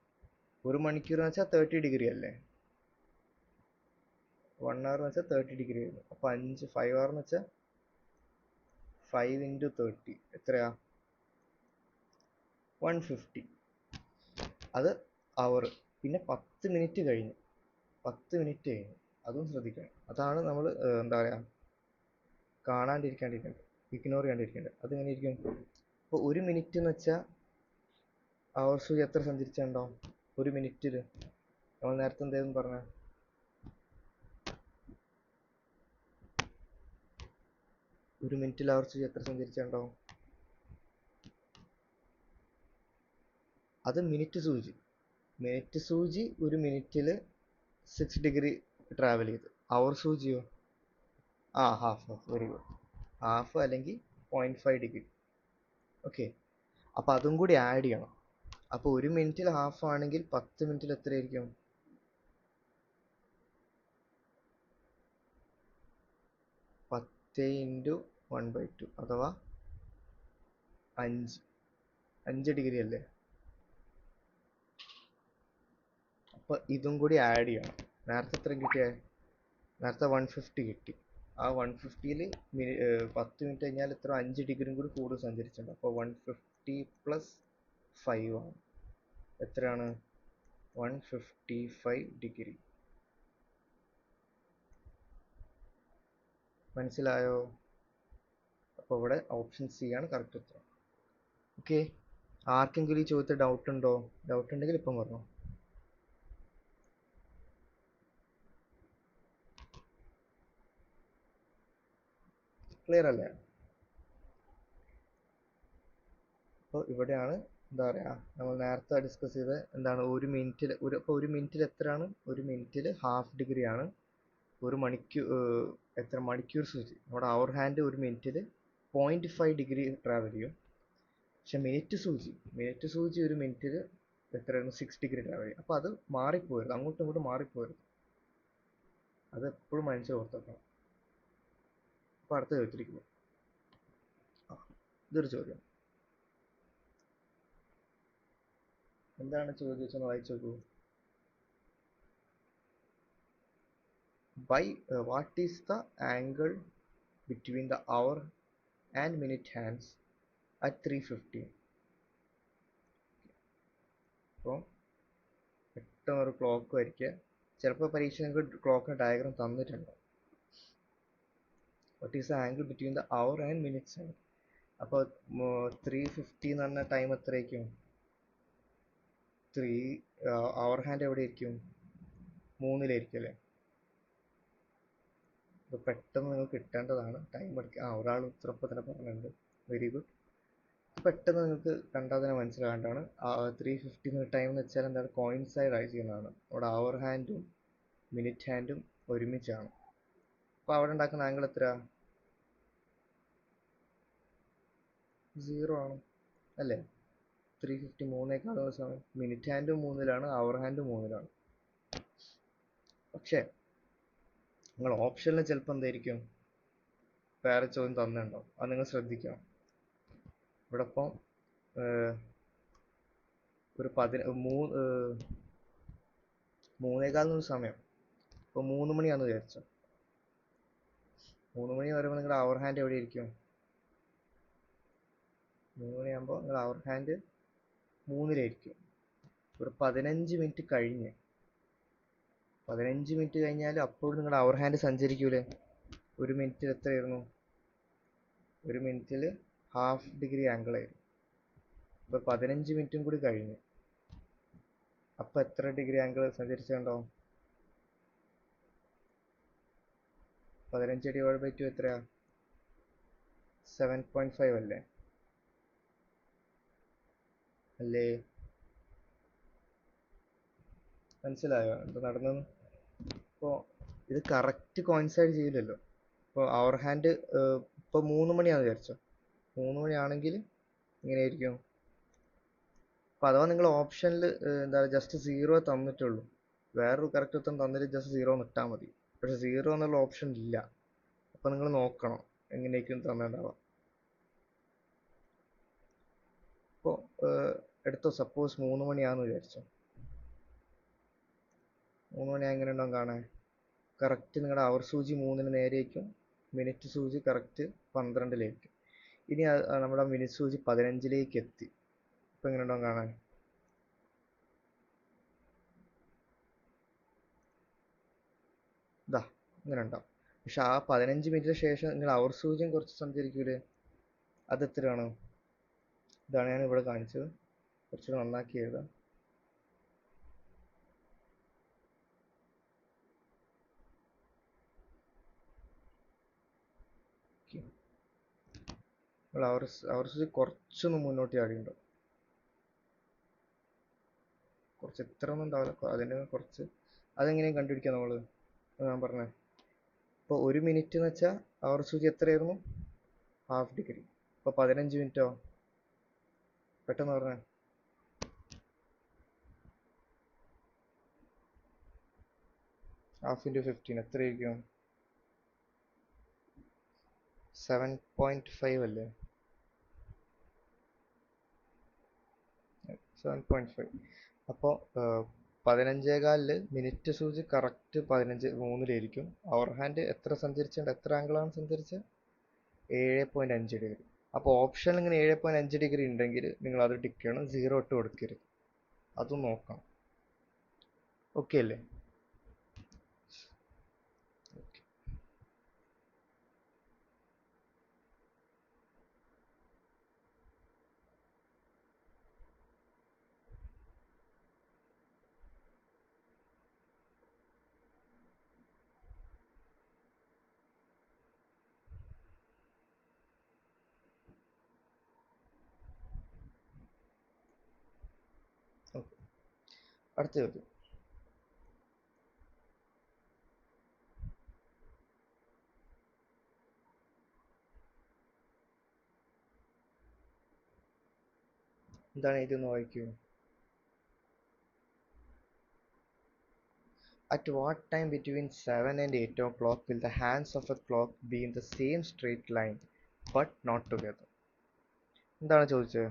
ഒരു മണിക്കൂർ എന്ന് വെച്ചാൽ 30 ഡിഗ്രി അല്ലേ? 1 hour എന്ന് വെച്ചാൽ 30 ഡിഗ്രി ആയിരുന്നു. അപ്പോൾ 5 hour എന്ന് വെച്ചാൽ 5 into 30 എത്രയാ? 150. അത് അവർ. പിന്നെ 10 മിനിറ്റ് കഴിഞ്ഞു. 10 മിനിറ്റ് കഴിഞ്ഞു, അതും ശ്രദ്ധിക്കണം. അതാണ് നമ്മൾ എന്താ പറയുക, ഇഗ്നോർ ചെയ്യാണ്ടിരിക്കേണ്ടത്. അതെങ്ങനെ ഇരിക്കും? ഇപ്പോൾ 1 മിനിറ്റ് എന്ന് വെച്ചാൽ അവർ സൂചി എത്ര സഞ്ചരിച്ചിട്ടുണ്ടാവും? 1 മിനിറ്റിൽ നമ്മൾ നേരത്തെ എന്തായിരുന്നു പറഞ്ഞത്? 1 മിനിറ്റിൽ അവർ സൂചി എത്ര സഞ്ചരിച്ചിട്ടുണ്ടാവും? അത് മിനിറ്റ് സൂചി. മിനിറ്റ് സൂചി 1 മിനിറ്റിൽ 6 ഡിഗ്രി ട്രാവൽ ചെയ്തു. അവർ സൂചിയോ? ഹാഫ്. Very good. ഹാഫ് അല്ലെങ്കിൽ 0.5 ഡിഗ്രി. ഓക്കെ, അപ്പോൾ അതും കൂടി ആഡ് ചെയ്യണം. അപ്പോൾ 1 മിനിറ്റിൽ ഹാഫ് ആണെങ്കിൽ 10 മിനിറ്റിൽ എത്രയായിരിക്കും? 10 into 1/2 അഥവാ 5. 5 ഡിഗ്രി അല്ലേ? അപ്പോൾ ഇതും കൂടി ആഡ് ചെയ്യണം. നേരത്തെ എത്ര കിട്ടിയേ? നേരത്തെ 150 കിട്ടി. ആ 150യിൽ 10 മിനിറ്റ് കഴിഞ്ഞാൽ എത്ര? 5 ഡിഗ്രിയും കൂടി കൂടുതൽ സഞ്ചരിച്ചിട്ടുണ്ട്. അപ്പോൾ 150 പ്ലസ് 5 ആണ്. എത്രയാണ്? 155 ഡിഗ്രി. മനസ്സിലായോ? അപ്പോൾ ഇവിടെ ഓപ്ഷൻ സി ആണ് കറക്റ്റ് ഉത്തരം. ഓക്കെ, ആർക്കെങ്കിലും ഈ ചോദ്യത്തിൽ ഡൗട്ട് ഉണ്ടോ? ഡൗട്ട് ഉണ്ടെങ്കിൽ ഇപ്പം പറഞ്ഞോ. ക്ലിയർ അല്ലേ? അപ്പോൾ ഇവിടെയാണ് എന്താ പറയുക, നമ്മൾ നേരത്തെ ഡിസ്കസ് ചെയ്ത് എന്താണ്, ഒരു മിനിറ്റിൽ അപ്പോൾ ഒരു മിനിറ്റിൽ എത്രയാണ്? ഒരു മിനിറ്റിൽ ഹാഫ് ഡിഗ്രി ആണ്. ഒരു മണിക്കൂർ എത്ര മണിക്കൂർ സൂചി? നമ്മുടെ അവർ ഹാൻഡ് ഒരു മിനിറ്റിൽ 0.5 ഡിഗ്രി ട്രാവൽ ചെയ്യും. പക്ഷെ മിനിറ്റ് സൂചി ഒരു മിനിറ്റിൽ എത്രയായിരുന്നു? 6 ഡിഗ്രി ട്രാവൽ ചെയ്യും. അപ്പോൾ അത് മാറിപ്പോരുത്, അങ്ങോട്ടും ഇങ്ങോട്ടും മാറിപ്പോരുത്. അത് എപ്പോഴും മനസ്സിൽ ഓർത്തേക്കണം. അപ്പോൾ അടുത്ത ചോദിച്ചിരിക്കുന്നു. ഇതൊരു ചോദ്യം. എന്താണ് ചോദിച്ചൊന്ന് വായിച്ചു നോക്കൂ. What is the angle between the hour and minute hands at 3:15? അപ്പോൾ പെട്ടെന്ന് ഒരു ക്ലോക്ക് വരയ്ക്കുക. ചിലപ്പോൾ പരീക്ഷ നിങ്ങൾക്ക് ക്ലോക്കിന് ഡയഗ്രാം തന്നിട്ടുണ്ടോ. What is the angle between the hour and minutes hand. അപ്പോൾ 3:50 എന്ന് പറഞ്ഞ ടൈം എത്രയായിരിക്കും? അവർ ഹാൻഡ് എവിടെ ആയിരിക്കും? 3-ലായിരിക്കും അല്ലേ? അപ്പോൾ പെട്ടെന്ന് നിങ്ങൾക്ക് കിട്ടേണ്ടതാണ്. ടൈം എടുക്കുക. ഒരാൾ ഉത്തരപ്പോൾ തന്നെ പറഞ്ഞിട്ടുണ്ട്. Very good. പെട്ടെന്ന് നിങ്ങൾക്ക് കണ്ടാൽ തന്നെ മനസ്സിലാകേണ്ടതാണ്. 3:50 ടൈം എന്ന് വെച്ചാൽ എന്താണ്? കോയിൻസൈഡ് ആയി ചെയ്യുന്നതാണ്. അവിടെ അവർ ഹാൻഡും മിനിറ്റ് ഹാൻഡും ഒരുമിച്ചാണ്. അപ്പോൾ അവിടെ ഉണ്ടാക്കുന്ന ആംഗിൾ എത്ര? 0 ആണ് അല്ലേ? 3:50 3-നേക്കാളുള്ള സമയം. മിനിറ്റ് ഹാൻഡും 3-ലാണ്, അവർ ഹാൻഡും 3-ലാണ്. പക്ഷേ നിങ്ങൾ ഓപ്ഷനിൽ ചിലപ്പോൾ എന്തായിരിക്കും, വേറെ ചോദ്യം തന്നിട്ടുണ്ടാവും. അത് നിങ്ങൾ ശ്രദ്ധിക്കണം. ഇവിടെ ഇപ്പം ഒരു 3:15 സമയം. ഇപ്പോൾ 3 മണിയാണെന്ന് വിചാരിച്ചോ. 3 മണി പറയുമ്പോൾ നിങ്ങളുടെ അവർ ഹാൻഡ് എവിടെ ഇരിക്കും? 3 മണിയാകുമ്പോൾ നിങ്ങൾ അവർ ഹാൻഡ് 3-ലായിരിക്കും. ഒരു 15 മിനിറ്റ് കഴിഞ്ഞ് 15 മിനിറ്റ് കഴിഞ്ഞാൽ അപ്പോൾ നിങ്ങളുടെ അവർ ഹാൻഡ് സഞ്ചരിക്കൂലേ? ഒരു മിനിറ്റിൽ എത്രയായിരുന്നു? ഒരു മിനിറ്റിൽ ഹാഫ് ഡിഗ്രി ആംഗിൾ ആയിരുന്നു. ഇപ്പോൾ 15 മിനിറ്റും കൂടി കഴിഞ്ഞു. അപ്പോൾ എത്ര ഡിഗ്രി ആംഗിൾ സഞ്ചരിച്ചിട്ടുണ്ടാവും? 15/2 എത്രയാ? 7.5 അല്ലേ? അല്ലേ? മനസ്സിലായോ എന്താ നടന്നെന്ന്? ഇപ്പോൾ ഇത് കറക്റ്റ് കോയിൻസൈഡ് ചെയ്യില്ലല്ലോ. ഇപ്പോൾ അവർ ഹാൻഡ് ഇപ്പോൾ 3 മണിയാണെന്ന് വിചാരിച്ചോ. 3 മണിയാണെങ്കിൽ ഇങ്ങനെയായിരിക്കും. അപ്പോൾ അഥവാ നിങ്ങൾ ഓപ്ഷനിൽ എന്താ ജസ്റ്റ് 0 തന്നിട്ടുള്ളൂ, വേറൊരു കറക്റ്റ് ഉത്തരം തന്നിട്ട് ജസ്റ്റ് 0 ഇട്ടാൽ മതി. പക്ഷെ 0 എന്നുള്ള ഓപ്ഷൻ ഇല്ല. അപ്പോൾ നിങ്ങൾ നോക്കണം എങ്ങനെയൊക്കെയും തന്നിട്ടുണ്ടാവുക. ഇപ്പോൾ എടുത്തോ, സപ്പോസ് 3 മണിയാണെന്ന് വിചാരിച്ചോ. 3 മണി എങ്ങനെ ഉണ്ടാവും കാണാൻ? കറക്റ്റ് നിങ്ങളുടെ അവർ സൂചി 3-ന് നേരെയായിരിക്കും, മിനിറ്റ് സൂചി കറക്റ്റ് 12-ലേക്ക്. ഇനി നമ്മുടെ മിനിറ്റ് സൂചി 15-ലേക്ക് എത്തി. ഇപ്പം എങ്ങനെ ഉണ്ടാവും കാണാൻ? ഇതാ ഇങ്ങനെ ഉണ്ടാവും. പക്ഷെ ആ 15 മിനിറ്റിന് ശേഷം നിങ്ങൾ അവർ സൂചിയും കുറച്ച് സഞ്ചരിക്കൂലേ? അതെത്രയാണ്? ഇതാണ് ഞാൻ ഇവിടെ കാണിച്ചത്. കുറച്ചുകൂടെ നന്നാക്കി എഴുതാം. അവർ സൂചി കുറച്ചൊന്ന് മുന്നോട്ട് ചാടിയുണ്ടാവും. കുറച്ച് ഇത്ര ഒന്നും ഉണ്ടാവില്ല, അതിൻ്റെ കുറച്ച്. അതെങ്ങനെയും കണ്ടുപിടിക്കാം നമ്മൾ. ഞാൻ പറഞ്ഞേ, ഇപ്പോൾ ഒരു മിനിറ്റ് എന്ന് വെച്ചാൽ അവർ സൂചി എത്രയായിരുന്നു? Half degree. ഇപ്പോൾ 15 മിനിറ്റോ? പെട്ടെന്ന് പറഞ്ഞേ. ഹാഫ് ഇൻറ്റു 15 എത്രയായിരിക്കും? 7.5 അല്ലേ? 7.5. അപ്പോൾ 15:15 മിനിറ്റ് സൂചി കറക്റ്റ് 15:03 അവർ ഹാൻഡ് എത്ര സഞ്ചരിച്ചിട്ടുണ്ട്, എത്ര ആംഗിളാണ് സംസാരിച്ചത്? 7.5 ഡിഗ്രി. അപ്പോൾ ഓപ്ഷൻ ഇങ്ങനെ 7.5 ഡിഗ്രി ഉണ്ടെങ്കിൽ നിങ്ങൾ അത് ടിക്ക് ചെയ്യണം, 0 ഇട്ട് കൊടുക്കരുത്. അതും നോക്കണം. ഓക്കെ അല്ലേ? ഓക്കെ, അടുത്ത ചോദ്യം. എന്താണ് ഇതൊന്ന് വായിക്കൂ. At what time between 7 and 8 o'clock will the hands of a clock be in the same straight line but not together? എന്താണ് ചോദിച്ചത്?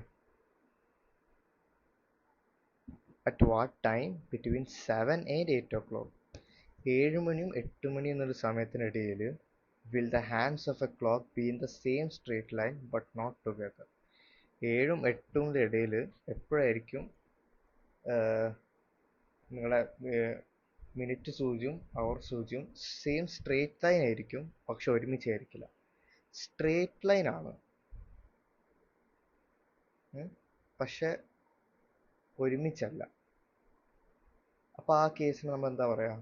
At what time between 7 and 8 o'clock, 7 മണിയും 8 മണിയും എന്നൊരു സമയത്തിനിടയിൽ will the hands of a clock be in the same straight line but not together? 7ഉം 8ഉം ഇടയിൽ എപ്പോഴായിരിക്കും നിങ്ങളെ minute സൂചിയും അവർ സൂചിയും same straight line ആയിരിക്കും, പക്ഷെ ഒരുമിച്ചായിരിക്കില്ല. Straight line ആണ്, പക്ഷെ ഒരുമിച്ചല്ല. അപ്പൊ ആ കേസിന് നമ്മൾ എന്താ പറയാ?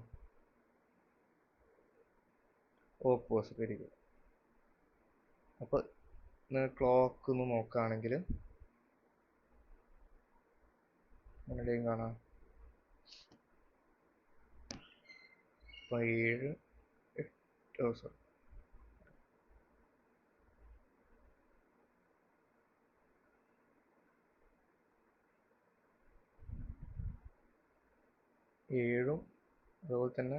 ഓപ്പോസിറ്റ്. Very good. അപ്പൊ നിങ്ങൾ ക്ലോക്ക് ഒന്ന് നോക്കുകയാണെങ്കിൽ എവിടെയും കാണാം. അപ്പൊ 7, 8, സോറി, 7ഉം അതുപോലെ തന്നെ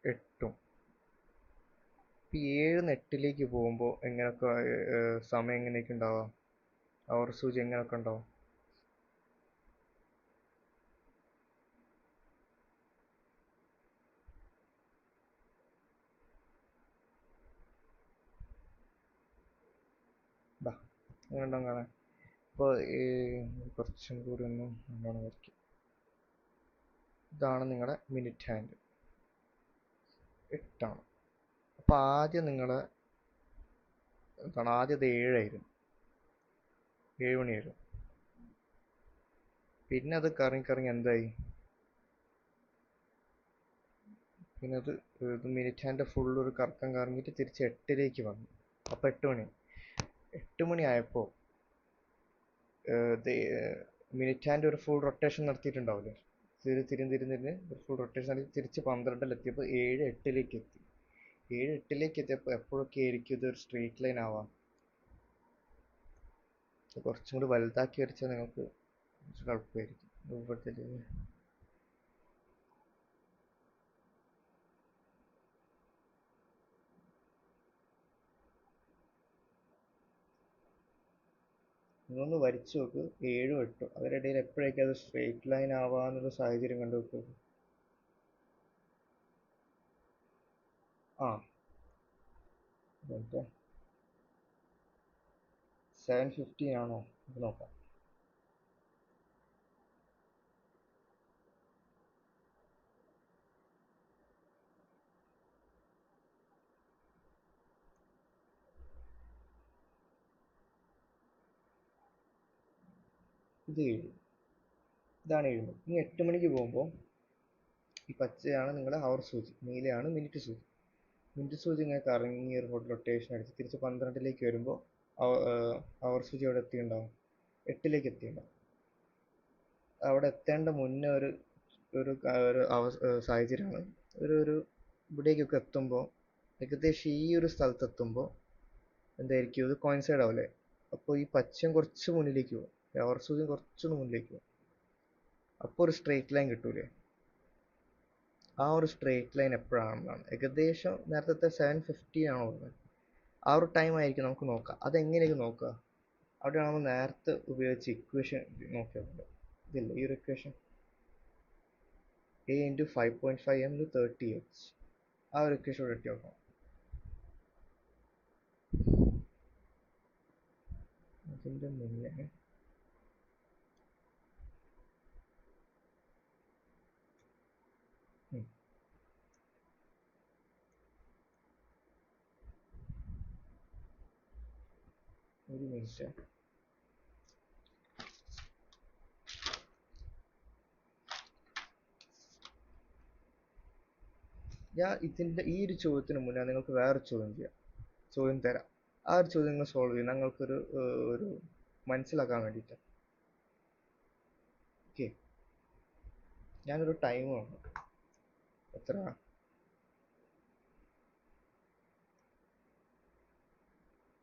8ഉം. 7 8ലേക്ക് പോകുമ്പോൾ എങ്ങനെയൊക്കെ സമയം എങ്ങനെയൊക്കെ ഉണ്ടാവാം? അവർ സൂചി എങ്ങനെയൊക്കെ ഉണ്ടാവും? അങ്ങനെ ഉണ്ടാവും കാണാൻ. ഇപ്പോൾ കുറച്ചും കൂടി ഒന്ന് എന്താണ് വരയ്ക്കും. ഇതാണ് നിങ്ങളുടെ മിനിറ്റ് ഹാൻഡ്, 8ആണ്. അപ്പോൾ ആദ്യം നിങ്ങളെ എന്താണ്, ആദ്യം അത് 7ആയിരുന്നു, 7 മണിയായിരുന്നു. പിന്നെ അത് കറങ്ങി കറങ്ങി എന്തായി? പിന്നെ അത് മിനിറ്റ് ഹാൻഡ് ഫുൾ ഒരു കറക്കം കറങ്ങിയിട്ട് തിരിച്ച് 8ലേക്ക് വന്നു. അപ്പോൾ 8 മണി. 8 മണി ആയപ്പോൾ മിനിറ്റ് ഹാൻഡ് ഒരു ഫുൾ റൊട്ടേഷൻ നടത്തിയിട്ടുണ്ടാവില്ലേ? തിരിഞ്ഞ് ഒരു ഫുൾ റൊട്ടേഷൻ നടത്തി തിരിച്ച് 12-ൽ എത്തിയപ്പോൾ 7 8ലേക്ക് എത്തി. 7 8ലേക്ക് എത്തിയപ്പോൾ എപ്പോഴൊക്കെ ആയിരിക്കും ഇതൊരു സ്ട്രേറ്റ് ലൈൻ ആവാം? കുറച്ചും കൂടി വലുതാക്കി വരച്ചാൽ നിങ്ങൾക്ക് കുറച്ച് എളുപ്പമായിരിക്കും. ഇവിടുത്തെ നിങ്ങളൊന്ന് വരച്ചു നോക്ക്. 7ഉം 8ഉം അതിനിടയിൽ എപ്പോഴേക്കും അത് സ്ട്രേറ്റ് ലൈൻ ആവാന്നൊരു സാഹചര്യം കണ്ടു നോക്ക്. ആ 7:15 ആണോ? ഇത് നോക്കാം. ഇത് 7, ഇതാണ് 7 മണി. ഇനി 8 മണിക്ക് പോകുമ്പോൾ ഈ പച്ചയാണ് നിങ്ങളുടെ അവർ സൂചി, നീലയാണ് മിനിറ്റ് സൂചി. മിനിറ്റ് സൂചി ഇങ്ങനെ കറങ്ങി ഒരു റൊട്ടേഷൻ അടിച്ച് തിരിച്ച് 12ലേക്ക് വരുമ്പോൾ അവർ സൂചി അവിടെ എത്തിയിട്ടുണ്ടാവും, 8ലേക്ക് എത്തിയിട്ടുണ്ടാവും. അവിടെ എത്തേണ്ട മുന്നേ ഒരു ഒരു സാഹചര്യമാണ് ഒരു ഇവിടേക്കൊക്കെ എത്തുമ്പോൾ, ഏകദേശം ഈ ഒരു സ്ഥലത്ത് എത്തുമ്പോൾ എന്തായിരിക്കും, ഇത് കോയിൻസൈഡ് ആവില്ലേ? അപ്പോൾ ഈ പച്ചയും കുറച്ച് മുന്നിലേക്ക് പോകും, അവർ സൂചിയും കുറച്ചൊന്ന് മുന്നിലേക്ക് പോകും. അപ്പോൾ ഒരു സ്ട്രേറ്റ് ലൈൻ കിട്ടൂലേ? ആ ഒരു സ്ട്രേറ്റ് ലൈൻ എപ്പോഴാണെന്നാണ് ഏകദേശം നേരത്തെ 7:15 ആണോ പറഞ്ഞത്, ആ ഒരു ടൈം ആയിരിക്കും നമുക്ക് നോക്കാം. അതെങ്ങനെയൊക്കെ നോക്കുക? അവിടെയാണ് നമ്മൾ നേരത്തെ ഉപയോഗിച്ച ഇക്വേഷൻ നോക്കിയത്. ഇതില്ല ഈ ഒരു equation a into 5.5 m 30h, ആ ഒരു ഇക്വേഷൻ ഇവിടെ ഇട്ട് നോക്കാം. അതിൻ്റെ മുന്നേ ഒരു മിനിറ്റ്. ഞാൻ ഇതിൻ്റെ ഈ ഒരു ചോദ്യത്തിന് മുന്നേ നിങ്ങൾക്ക് വേറെ ചോദ്യം തരാം. ആ ഒരു ചോദ്യം നിങ്ങൾ സോൾവ് ചെയ്യും, ഞങ്ങൾക്കൊരു ഒരു മനസ്സിലാക്കാൻ വേണ്ടിയിട്ട്. ഓക്കെ, ഞാനൊരു ടൈം ആണ് എത്ര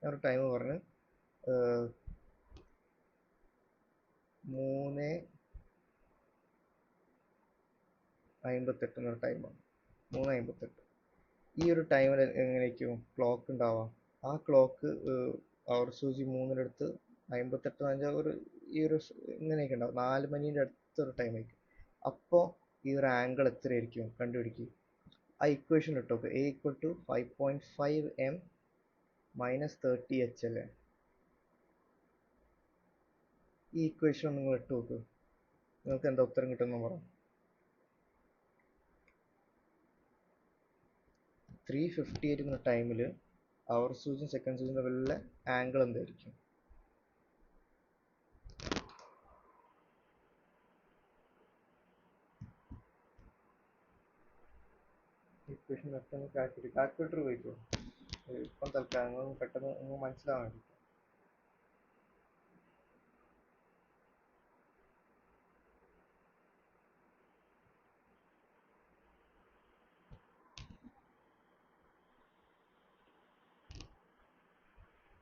ഞാനൊരു ടൈം പറഞ്ഞ് 3:58 എന്നൊരു ടൈമാണ്. 3:58. ഈ ഒരു ടൈമിൽ എങ്ങനെയായിരിക്കും ക്ലോക്ക് ഉണ്ടാവാം? ആ ക്ലോക്ക് അവർ സൂചി 3-ൻ്റെ അടുത്ത് 58 ഒരു ഈ ഒരു ഇങ്ങനെയൊക്കെ ഉണ്ടാവും. 4 മണീൻ്റെ അടുത്തൊരു ടൈമായിരിക്കും. അപ്പോൾ ഈ ഒരു ആംഗിൾ എത്രയായിരിക്കും കണ്ടുപിടിക്കുക. ആ ഇക്വേഷൻ ഇട്ട് നോക്കുക. a = 5.5 m - 30h അല്ലേ? ഈ ഇക്വേഷൻ നിങ്ങൾ ഇട്ട് നോക്കുക, നിങ്ങൾക്ക് എന്താ ഉത്തരം കിട്ടുമെന്ന് പറയാം. 3:50 ആയിരിക്കുന്ന ടൈമിൽ അവർ സൂചിയും സെക്കൻഡ് സൂചിയും തമ്മിലുള്ള ആംഗിൾ എന്തായിരിക്കും? ഇക്വേഷൻ പെട്ടെന്ന് കാൽക്കുലേറ്റർ ഉപയോഗിക്കുമോ? ഇപ്പം തൽക്കാലം പെട്ടെന്ന് മനസ്സിലാവാൻ വേണ്ടി.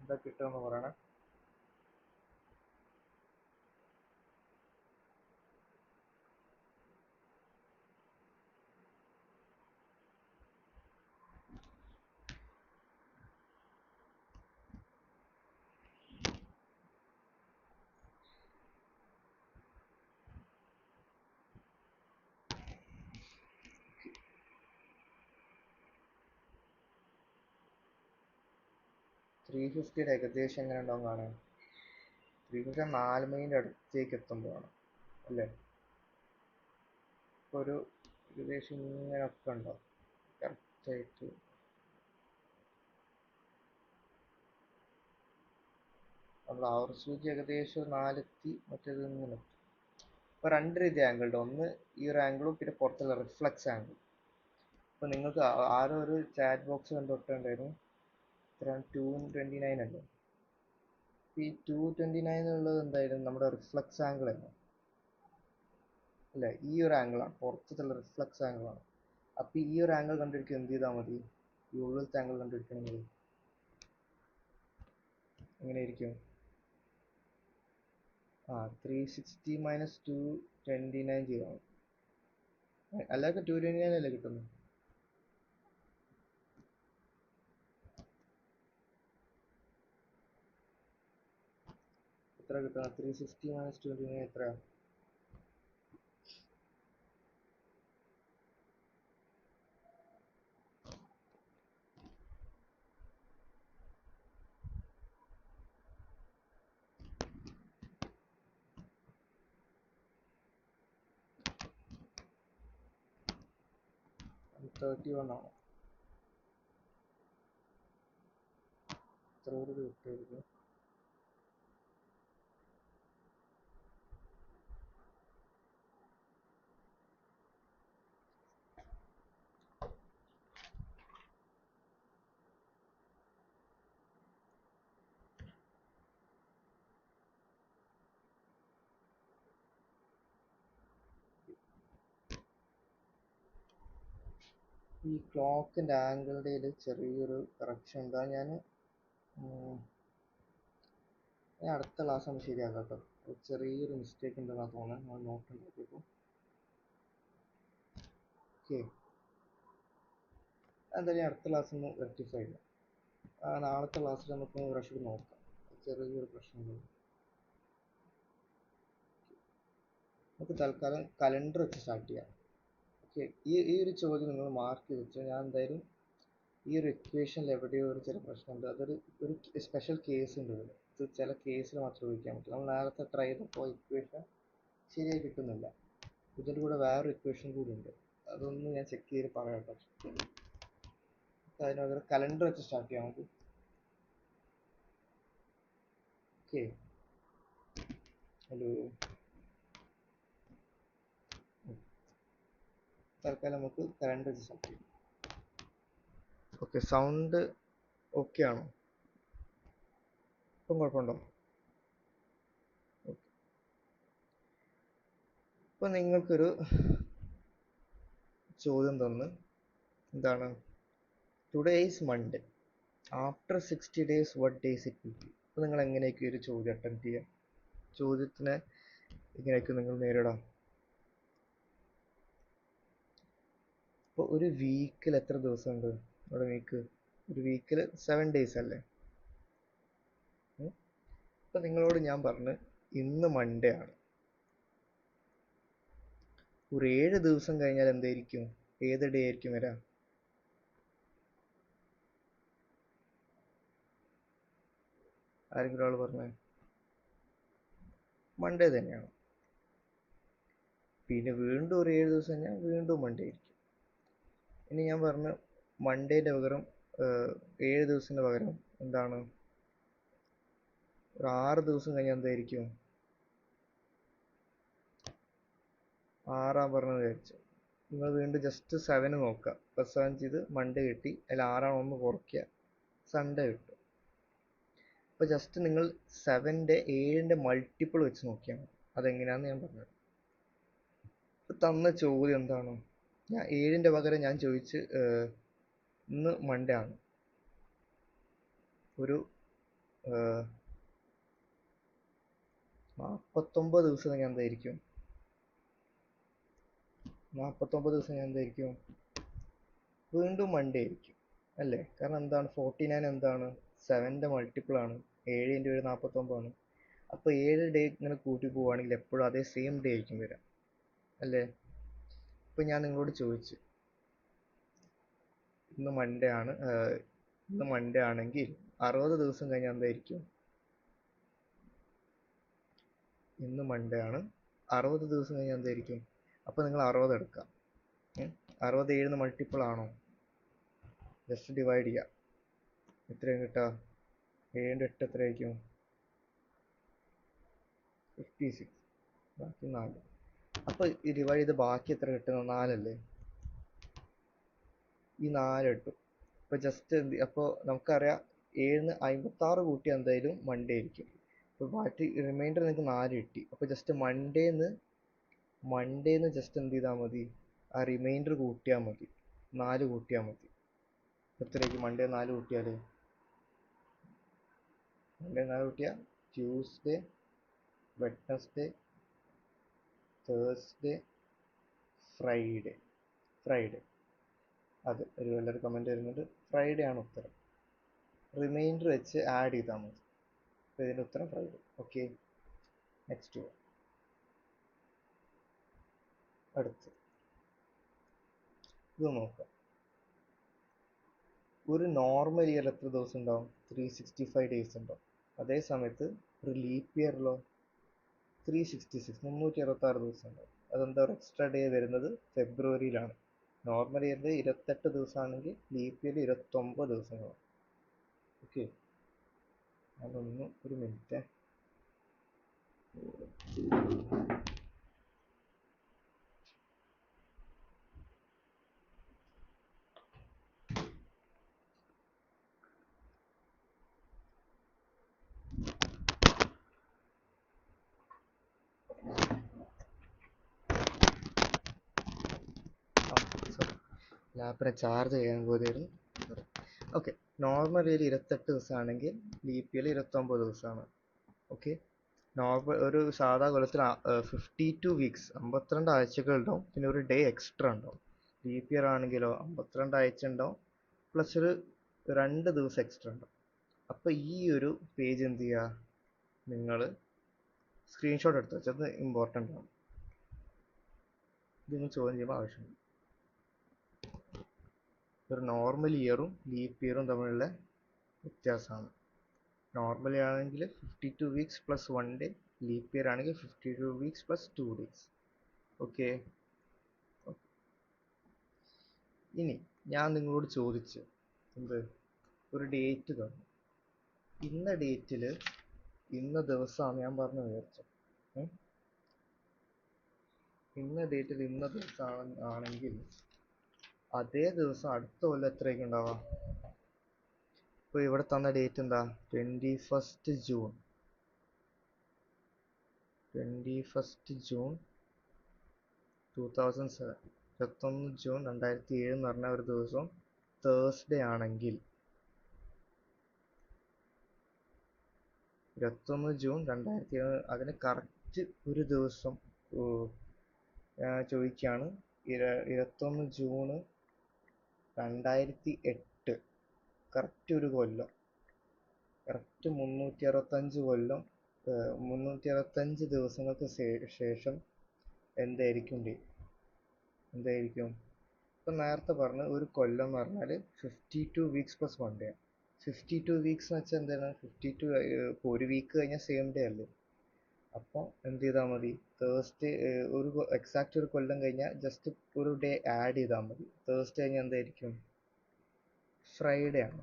എന്താ കിട്ടുമെന്ന് പറയണേ. ത്രീ ഫിഫ്റ്റിയുടെ ഏകദേശം എങ്ങനെ ഉണ്ടാവും കാണാൻ? 350 4 മണീൻ്റെ അടുത്തേക്ക് എത്തുമ്പോഴാണ് അല്ലേ? ഇപ്പോൾ ഒരു ഏകദേശം ഇങ്ങനെയൊക്കെ ഉണ്ടാവും കറക്റ്റായിട്ട്. നമ്മൾ അവർ സൂചി ഏകദേശം 4 മറ്റേത് ഇങ്ങനെ. ഇപ്പോൾ രണ്ട് രീതി ആംഗിൾ ഉണ്ട്. ഒന്ന് ഈ ഒരു ആംഗിളും പിന്നെ പുറത്തുള്ള റിഫ്ലക്സ് ആംഗിൾ. ഇപ്പോൾ നിങ്ങൾക്ക് ആരോ ഒരു ചാറ്റ് ബോക്സ് കണ്ടുകൊണ്ടുണ്ടായിരുന്നു, എത്ര 229 അല്ലേ? ഈ 229 എന്നുള്ളത് എന്തായാലും നമ്മുടെ റിഫ്ലക്സ് ആംഗിൾ ആണ് അല്ലേ? ഈ ഒരു ആംഗിളാണ്, പുറത്തുള്ള റിഫ്ലക്സ് ആംഗിളാണ്. അപ്പോൾ ഈ ഒരു ആംഗിൾ കണ്ടുപിടിക്കാൻ എന്ത് ചെയ്താൽ മതി? ഈ ഉള്ളിലത്തെ ആംഗിൾ കണ്ടുപിടിക്കണമെങ്കിൽ എങ്ങനെയായിരിക്കും? 360 - 229 ചെയ്യണം. അല്ലാതെ 229 അല്ലേ കിട്ടുന്നു? എത്ര കിട്ടണം? 360 - 229 എത്രയാ? 31 ആണോ? എത്ര കൂടി കിട്ടുമായിരിക്കും? ഈ ക്ലോക്കിൻ്റെ ആംഗിളുടെ ചെറിയൊരു കറക്ഷൻ ഉണ്ട്. ഞാൻ അടുത്ത ക്ലാസ് ഒന്ന് ശരിയാക്കാം കേട്ടോ. ചെറിയൊരു മിസ്റ്റേക്ക് ഉണ്ടെന്നാണ് തോന്നുന്നത്. ഞാൻ നോക്കുന്നുണ്ടാക്കിയപ്പോൾ. ഓക്കെ, എന്തായാലും അടുത്ത ക്ലാസ് ഒന്ന് റെക്ടിഫൈ ചെയ്യാം. നാളത്തെ ക്ലാസ്സിൽ നമുക്ക് ഒരു പ്രാവശ്യം നോക്കാം. ചെറിയൊരു പ്രശ്നമുണ്ട്. നമുക്ക് തൽക്കാലം കലണ്ടർ വെച്ച് സ്റ്റാർട്ട് ചെയ്യാം. ഓക്കെ, ഈ ഒരു ചോദ്യം നിങ്ങൾ മാർക്ക് ചെയ്ത് വെച്ചാൽ ഞാൻ എന്തായാലും ഈ ഒരു ഇക്വേഷനിൽ എവിടെയോ ഒരു ചെറിയ പ്രശ്നമുണ്ട്. ഒരു സ്പെഷ്യൽ കേസ് ഉണ്ട് ഇതിന്. ഇത് ചില കേസിൽ മാത്രമേ ഉപയോഗിക്കാൻ പറ്റൂ. നമ്മൾ നേരത്തെ ട്രൈ ചെയ്തപ്പോൾ ഇക്വേഷൻ ശരിയായി കിട്ടുന്നില്ല. ഇതിൻ്റെ കൂടെ വേറൊരു ഇക്വേഷൻ കൂടി ഉണ്ട്, അതൊന്നും ഞാൻ ചെക്ക് ചെയ്ത് പറയാം കേട്ടോ. അതിന് പകരം കലണ്ടർ വെച്ച് സ്റ്റാർട്ട് ചെയ്യാം നമുക്ക്. ഓക്കെ, ഹലോ, തൽക്കാലം നമുക്ക് കലണ്ടർ വെച്ച് സ്റ്റാർട്ട് ചെയ്യാം. ഓക്കെ, സൗണ്ട് ഓക്കെ ആണോ? ഇപ്പം കുഴപ്പമുണ്ടോ? ഇപ്പം നിങ്ങൾക്കൊരു ചോദ്യം തന്ന്, എന്താണ്, today is Monday, after 60 days what days it will be. അപ്പോൾ നിങ്ങൾ എങ്ങനെയൊക്കെ ഒരു ചോദ്യം അറ്റൻഡ് ചെയ്യുക? ചോദ്യത്തിനെ എങ്ങനെയൊക്കെ നിങ്ങൾ നേരിടാം? ഇപ്പോൾ ഒരു വീക്കിൽ എത്ര ദിവസമുണ്ട്? ഒരു വീക്കിൽ 7 days അല്ലേ? ഇപ്പം നിങ്ങളോട് ഞാൻ പറഞ്ഞു ഇന്ന് മൺഡേ ആണ്. ഒരു 7 ദിവസം കഴിഞ്ഞാൽ എന്തായിരിക്കും? ഏത് ഡേ ആയിരിക്കും വരാ? ആരെങ്കിലും ആൾ പറഞ്ഞേ? മൺഡേ തന്നെയാണ്. പിന്നെ വീണ്ടും ഒരു 7 ദിവസം കഴിഞ്ഞാൽ വീണ്ടും മൺഡേ ആയിരിക്കും. ഇനി ഞാൻ പറഞ്ഞു മൺഡേൻ്റെ പകരം 7 ദിവസത്തിന് പകരം എന്താണ്, ഒരു 6 ദിവസം കഴിഞ്ഞാൽ എന്തായിരിക്കും? 6 പറഞ്ഞത് വിചാരിച്ചു. നിങ്ങൾ വീണ്ടും ജസ്റ്റ് 7 നോക്കുക, പ്ലസ് 7 ചെയ്ത് മൺഡേ കിട്ടി, അതിൽ 6 ഒന്ന് കുറയ്ക്കുക, സൺഡേ കിട്ടും. അപ്പോൾ ജസ്റ്റ് നിങ്ങൾ 7ൻ്റെ മൾട്ടിപ്പിൾ വെച്ച് നോക്കിയാൽ മതി. അതെങ്ങനെയാണെന്ന് ഞാൻ പറഞ്ഞത്. തന്ന ചോദ്യം എന്താണ്? ഞാൻ 7ൻ്റെ പകരം ഞാൻ ചോദിച്ച് ഇന്ന് മൺഡേ ആണ്, ഒരു 49 ദിവസം കഴിഞ്ഞാൽ എന്തായിരിക്കും? 49 ദിവസം കഴിഞ്ഞാൽ എന്തായിരിക്കും? വീണ്ടും മൺഡേ ആയിരിക്കും അല്ലേ? കാരണം എന്താണ്, 49 എന്താണ്, 7ൻ്റെ മൾട്ടിപ്പിൾ ആണ്. 7 × 7 49 ആണ്. അപ്പോൾ 7 ഡേ ഇങ്ങനെ കൂട്ടി പോവുകയാണെങ്കിൽ എപ്പോഴും അതേ സെയിം ഡേ ആയിരിക്കും വരാം അല്ലേ? ഇപ്പം ഞാൻ നിങ്ങളോട് ചോദിച്ചു ഇന്ന് മൺഡേ ആണെങ്കിൽ 60 ദിവസം കഴിഞ്ഞാൽ എന്തായിരിക്കും? ഇന്ന് മൺഡേ ആണ്, 60 ദിവസം കഴിഞ്ഞാൽ എന്തായിരിക്കും? അപ്പോൾ നിങ്ങൾ 60 എടുക്കാം. 60 7 മൾട്ടിപ്പിൾ ആണോ? ജസ്റ്റ് ഡിവൈഡ് ചെയ്യുക, എത്രയും കിട്ടുക? 7 × 8 എത്രയായിരിക്കും? 56. ബാക്കി 4. അപ്പോൾ ഈ ഡിവൈഡ് ചെയ്ത് ബാക്കി എത്ര കിട്ടുന്നത്? 4 അല്ലേ? ഈ 4 കിട്ടും. ഇപ്പോൾ ജസ്റ്റ് അപ്പോൾ നമുക്കറിയാം 7 56 കൂട്ടി എന്തായാലും മൺഡേ ആയിരിക്കും. അപ്പോൾ ബാക്കി റിമൈൻഡർ നിങ്ങൾക്ക് 4 കിട്ടി. അപ്പോൾ ജസ്റ്റ് മൺഡേന്ന് ജസ്റ്റ് എന്ത് ചെയ്താൽ മതി? ആ റിമൈൻഡർ കൂട്ടിയാൽ മതി, 4 കൂട്ടിയാൽ മതി. എത്രയായിരിക്കും മൺഡേ 4 കൂട്ടിയാൽ? മൺഡേ 4 കൂട്ടിയാൽ ട്യൂസ്ഡേ, വെഡ്നസ്ഡേ, തേഴ്സ്ഡേ, ഫ്രൈഡേ. അത് ഒരു വലിയൊരു കമൻറ്റ് വരുന്നുണ്ട്, ഫ്രൈഡേ ആണ് ഉത്തരം. റിമൈൻഡർ വെച്ച് ആഡ് ചെയ്താൽ മതി. അപ്പോൾ ഇതിൻ്റെ ഉത്തരം ഫ്രൈഡേ. ഓക്കെ, നെക്സ്റ്റ് അടുത്ത് ഇത് നോക്കാം. ഒരു നോർമൽ ഇയർ എത്ര ദിവസം ഉണ്ടാവും? 365 ഡേയ്സ് ഉണ്ടാവും. അതേ സമയത്ത് ഒരു ലീപ്പ് ഇയറിലോ 366 366 ദിവസം ഉണ്ടാവും. അതെന്താ ഒരു എക്സ്ട്രാ ഡേ വരുന്നത് ഫെബ്രുവരിയിലാണ്. നോർമൽ ഇയറിൽ 28 ദിവസമാണെങ്കിൽ ലീപ്പ് ഇയറിൽ 29 ദിവസങ്ങളാണ്. ഓക്കെ, അതൊന്ന് ഒരു മിനിറ്റ്. ലാപ്പിനെ ചാർജ് ചെയ്യാൻ പോയതായിരുന്നു. ഓക്കെ, നോർമൽ ഇയർ 28 ദിവസമാണെങ്കിൽ ലീപ്പ് ഇയർ 29 ദിവസമാണ്. ഓക്കെ, ഒരു സാധാ കൊല്ലത്തിൽ 52 വീക്സ് 52 ആഴ്ചകൾ ഉണ്ടാവും. പിന്നെ ഒരു ഡേ എക്സ്ട്രാ ഉണ്ടാവും. ലീപ്പ് ഇയർ ആണെങ്കിലോ 52 ആഴ്ച ഉണ്ടാവും, പ്ലസ് ഒരു 2 ദിവസം എക്സ്ട്രാ ഉണ്ടാവും. അപ്പോൾ ഈ ഒരു പേജ് എന്ത് ചെയ്യുക, നിങ്ങൾ സ്ക്രീൻഷോട്ട് എടുത്ത് വെച്ചത് ഇമ്പോർട്ടൻ്റ് ആണ്. ഇത് നിങ്ങൾ ചോദ്യം ചെയ്യുമ്പോൾ ആവശ്യമുണ്ട്. ഒരു നോർമൽ ഇയറും ലീപ്പ് ഇയറും തമ്മിലുള്ള വ്യത്യാസമാണ്. നോർമൽ ആണെങ്കിൽ 52 weeks plus 1 day, leap year ആണെങ്കിൽ 52 വീക്സ് പ്ലസ് 2 ഡേയ്സ്. ഓക്കെ. ഇനി ഞാൻ നിങ്ങളോട് ചോദിച്ചു എന്ത്, ഒരു ഡേറ്റ് തന്നു, ഇന്ന ഡേറ്റിൽ ഇന്ന ദിവസമാണ് ഞാൻ പറഞ്ഞു വിചാരിച്ചു. ഇന്ന ഡേറ്റിൽ ഇന്ന ദിവസം ആണെങ്കിൽ അതേ ദിവസം അടുത്ത കൊല്ലം എത്രയൊക്കെ ഉണ്ടാവുക? ഇപ്പോൾ ഇവിടെ തന്ന ഡേറ്റ് എന്താ? 21 ജൂൺ 2007. 21 ജൂൺ 2007 എന്ന് പറഞ്ഞ ഒരു ദിവസം തേഴ്സ്ഡേ ആണെങ്കിൽ 21 ജൂൺ 2007 അതിന് കറക്റ്റ് ഒരു ദിവസം ചോദിക്കുകയാണ്. 21 ജൂൺ 2008 കറക്റ്റ് ഒരു കൊല്ലം, കറക്റ്റ് 365 കൊല്ലം, 365 ദിവസങ്ങൾക്ക് ശേഷം എന്തായിരിക്കും ഡേ? എന്തായിരിക്കും? ഇപ്പം നേരത്തെ പറഞ്ഞ ഒരു കൊല്ലം എന്ന് പറഞ്ഞാൽ 52 വീക്സ് പ്ലസ് 1 ഡേ. 52 വീക്സ് എന്ന് വെച്ചാൽ എന്താണ്? 52 ഇപ്പോൾ ഒരു വീക്ക് കഴിഞ്ഞാൽ സെയിം ഡേ അല്ലേ? അപ്പോൾ എന്ത് ചെയ്താൽ മതി? തേഴ്സ്ഡേ ഒരു എക്സാക്റ്റ് ഒരു കൊല്ലം കഴിഞ്ഞാൽ ജസ്റ്റ് ഒരു ഡേ ആഡ് ചെയ്താൽ മതി. തേഴ്സ്ഡേ കഴിഞ്ഞാൽ എന്തായിരിക്കും? ഫ്രൈഡേ ആണ്.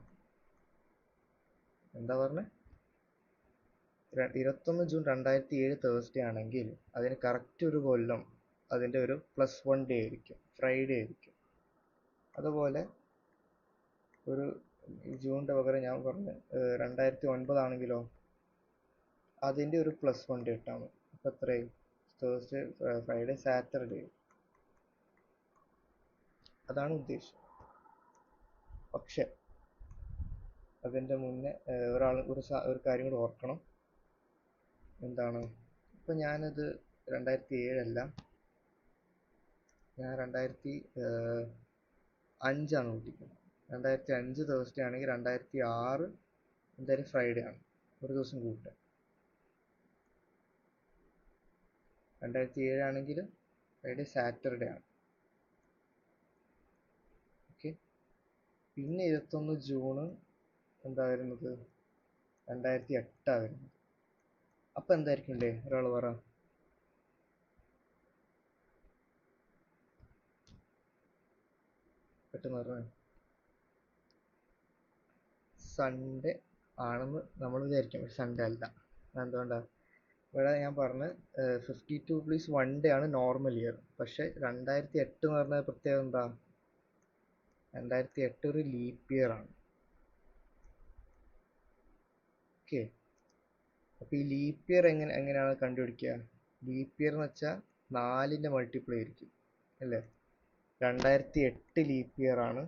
എന്താ പറഞ്ഞത്? 21 ജൂൺ 2007 തേഴ്സ്ഡേ ആണെങ്കിൽ അതിന് കറക്റ്റ് ഒരു കൊല്ലം അതിൻ്റെ ഒരു പ്ലസ് 1 ഡേ ആയിരിക്കും, ഫ്രൈഡേ ആയിരിക്കും. അതുപോലെ ഒരു ജൂണിൻ്റെ പകരം ഞാൻ പറഞ്ഞ 2009 ആണെങ്കിലോ അതിൻ്റെ ഒരു പ്ലസ് 1 ഡേ ഇട്ടാൽ മതി. അപ്പോൾ എത്രയും തേഴ്സ്ഡേ, ഫ്രൈഡേ, സാറ്റർഡേ. അതാണ് ഉദ്ദേശം. പക്ഷെ അതിൻ്റെ മുന്നേ ഒരു കാര്യം കൂടി ഓർക്കണം. എന്താണ്? ഇപ്പം ഞാനത് 2007 അല്ല, ഞാൻ 2005 കൂട്ടിക്കുന്നത്. 2005 തേഴ്സ്ഡേ ആണെങ്കിൽ 2006 എന്തായാലും ഫ്രൈഡേ ആണ്, ഒരു ദിവസം കൂട്ടുക. 2007 ആണെങ്കിൽ ഫ്രൈഡേ സാറ്റർഡേ ആണ്. ഓക്കെ. പിന്നെ 21 ജൂൺ എന്താ വരുന്നത്? 2008 വരുന്നത്. അപ്പം എന്തായിരിക്കും ഡേ? ഒരാൾ പറ. പെട്ടെന്ന് പറഞ്ഞ. സൺഡേ ആണെന്ന് നമ്മൾ വിചാരിക്കും, പക്ഷെ സൺഡേ അല്ല. എന്തുകൊണ്ടാണ്? ഇവിടെ ഞാൻ പറഞ്ഞ് 52 പ്ലസ് 1 ഡേ ആണ് നോർമൽ ഇയർ. പക്ഷെ 2008 എന്ന് പറഞ്ഞ പ്രത്യേകത എന്താ? 2008 ഒരു ലീപ്പ് ഇയർ ആണ്. ഓക്കെ. അപ്പോൾ ഈ ലീപ്പ് ഇയർ എങ്ങനെയാണ് കണ്ടുപിടിക്കുക? ലീപ്പ് ഇയർ എന്ന് വെച്ചാൽ 4ൻ്റെ മൾട്ടിപ്ലൈ ആയിരിക്കും അല്ലേ? 2008 ലീപ്പ് ഇയർ ആണ്.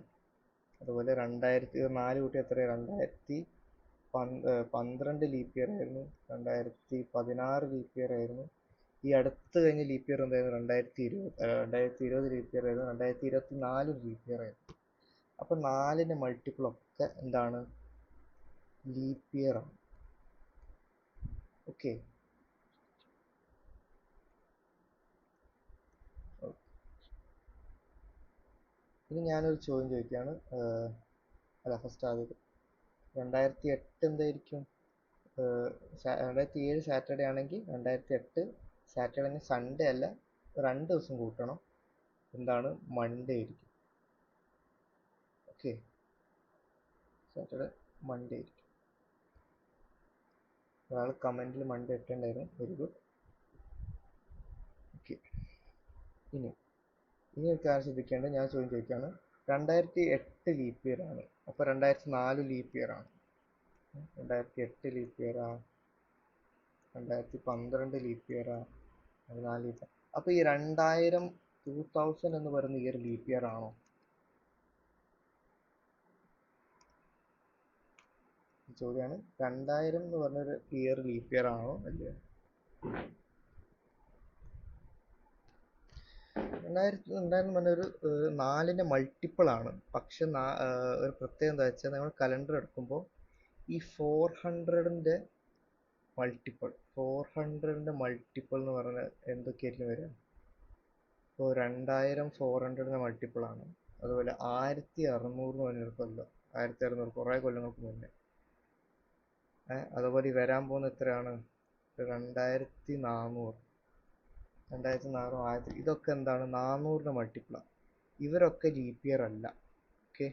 അതുപോലെ 2004 കൂട്ടി എത്രയാണ്? 2012 ലീപ്പ് ഇയർ ആയിരുന്നു, 2016 ലീപ്പ് ഇയർ ആയിരുന്നു. ഈ അടുത്ത് കഴിഞ്ഞ ലീപ്പ് ഇയർ എന്തായിരുന്നു? 2020 ലീപ്പ് ഇയർ ആയിരുന്നു. 2024 ലീപ്പ് ഇയർ ആയിരുന്നു. അപ്പം 4ൻ്റെ മൾട്ടിപ്പിൾ ഒക്കെ എന്താണ്? ലീപ്പ് ഇയർ ആണ്. ഓക്കെ. ഇനി ഞാനൊരു ചോദ്യം ചോദിക്കുകയാണ്. അല്ല, ഫസ്റ്റ് ആദ്യം 2008 എന്തായിരിക്കും? 2007 സാറ്റർഡേ ആണെങ്കിൽ 2008 സാറ്റർഡേ ആണെങ്കിൽ സൺഡേ അല്ല, 2 ദിവസം കൂട്ടണം. എന്താണ്? മൺഡേ ആയിരിക്കും. ഓക്കെ. സാറ്റർഡേ മൺഡേ ആയിരിക്കും. ഒരാൾ കമൻറ്റിൽ മൺഡേ ഇട്ടുണ്ടായിരുന്നു. Very good. ഓക്കെ. ഇനി ഒരു കാര്യം ശ്രദ്ധിക്കേണ്ടത്, ഞാൻ ചോദ്യം ചോദിക്കുകയാണ്. 2008 ലീപ്പ് ഇയർ ആണ്. അപ്പോൾ 2004 ലീപ്പ് ഇയർ ആണ്. 2008 ലീപ്പ് ഇയർ ആണ്. 2012 ലീപ്പ് ഇയർ ആണ്. 14 ലീപ്പ്. അപ്പോൾ ഈ 2000 എന്ന് പറയുന്ന ഇയർ ലീപ്പ് ഇയർ ആണോ? ചോദ്യമാണ്. 2000 എന്ന് പറഞ്ഞൊരു ഇയർ ലീപ്പ് ഇയർ ആണോ അല്ലേ? 2000 പറഞ്ഞൊരു 4ൻ്റെ മൾട്ടിപ്പിൾ ആണ്. പക്ഷെ ഒരു പ്രത്യേകത എന്താ വെച്ചാൽ നമ്മൾ കലണ്ടർ എടുക്കുമ്പോൾ ഈ 400ന്റെ മൾട്ടിപ്പിൾ എന്ന് പറഞ്ഞാൽ എന്തൊക്കെയായിരിക്കും വരിക? ഇപ്പോൾ 2000 400ന്റെ മൾട്ടിപ്പിൾ ആണ്. അതുപോലെ 1600 എന്ന് പറഞ്ഞൊരു കൊല്ലം, 1600 കുറേ കൊല്ലങ്ങൾക്ക് മുന്നേ. അതുപോലെ ഈ വരാൻ പോകുന്ന എത്രയാണ്? 2400, 2400, ഇതൊക്കെ എന്താണ്? 400ന്റെ മൾട്ടിപ്പിളാണ്. ഇവരൊക്കെ ലീപ്പ് ഇയർ അല്ല. ഓക്കെ,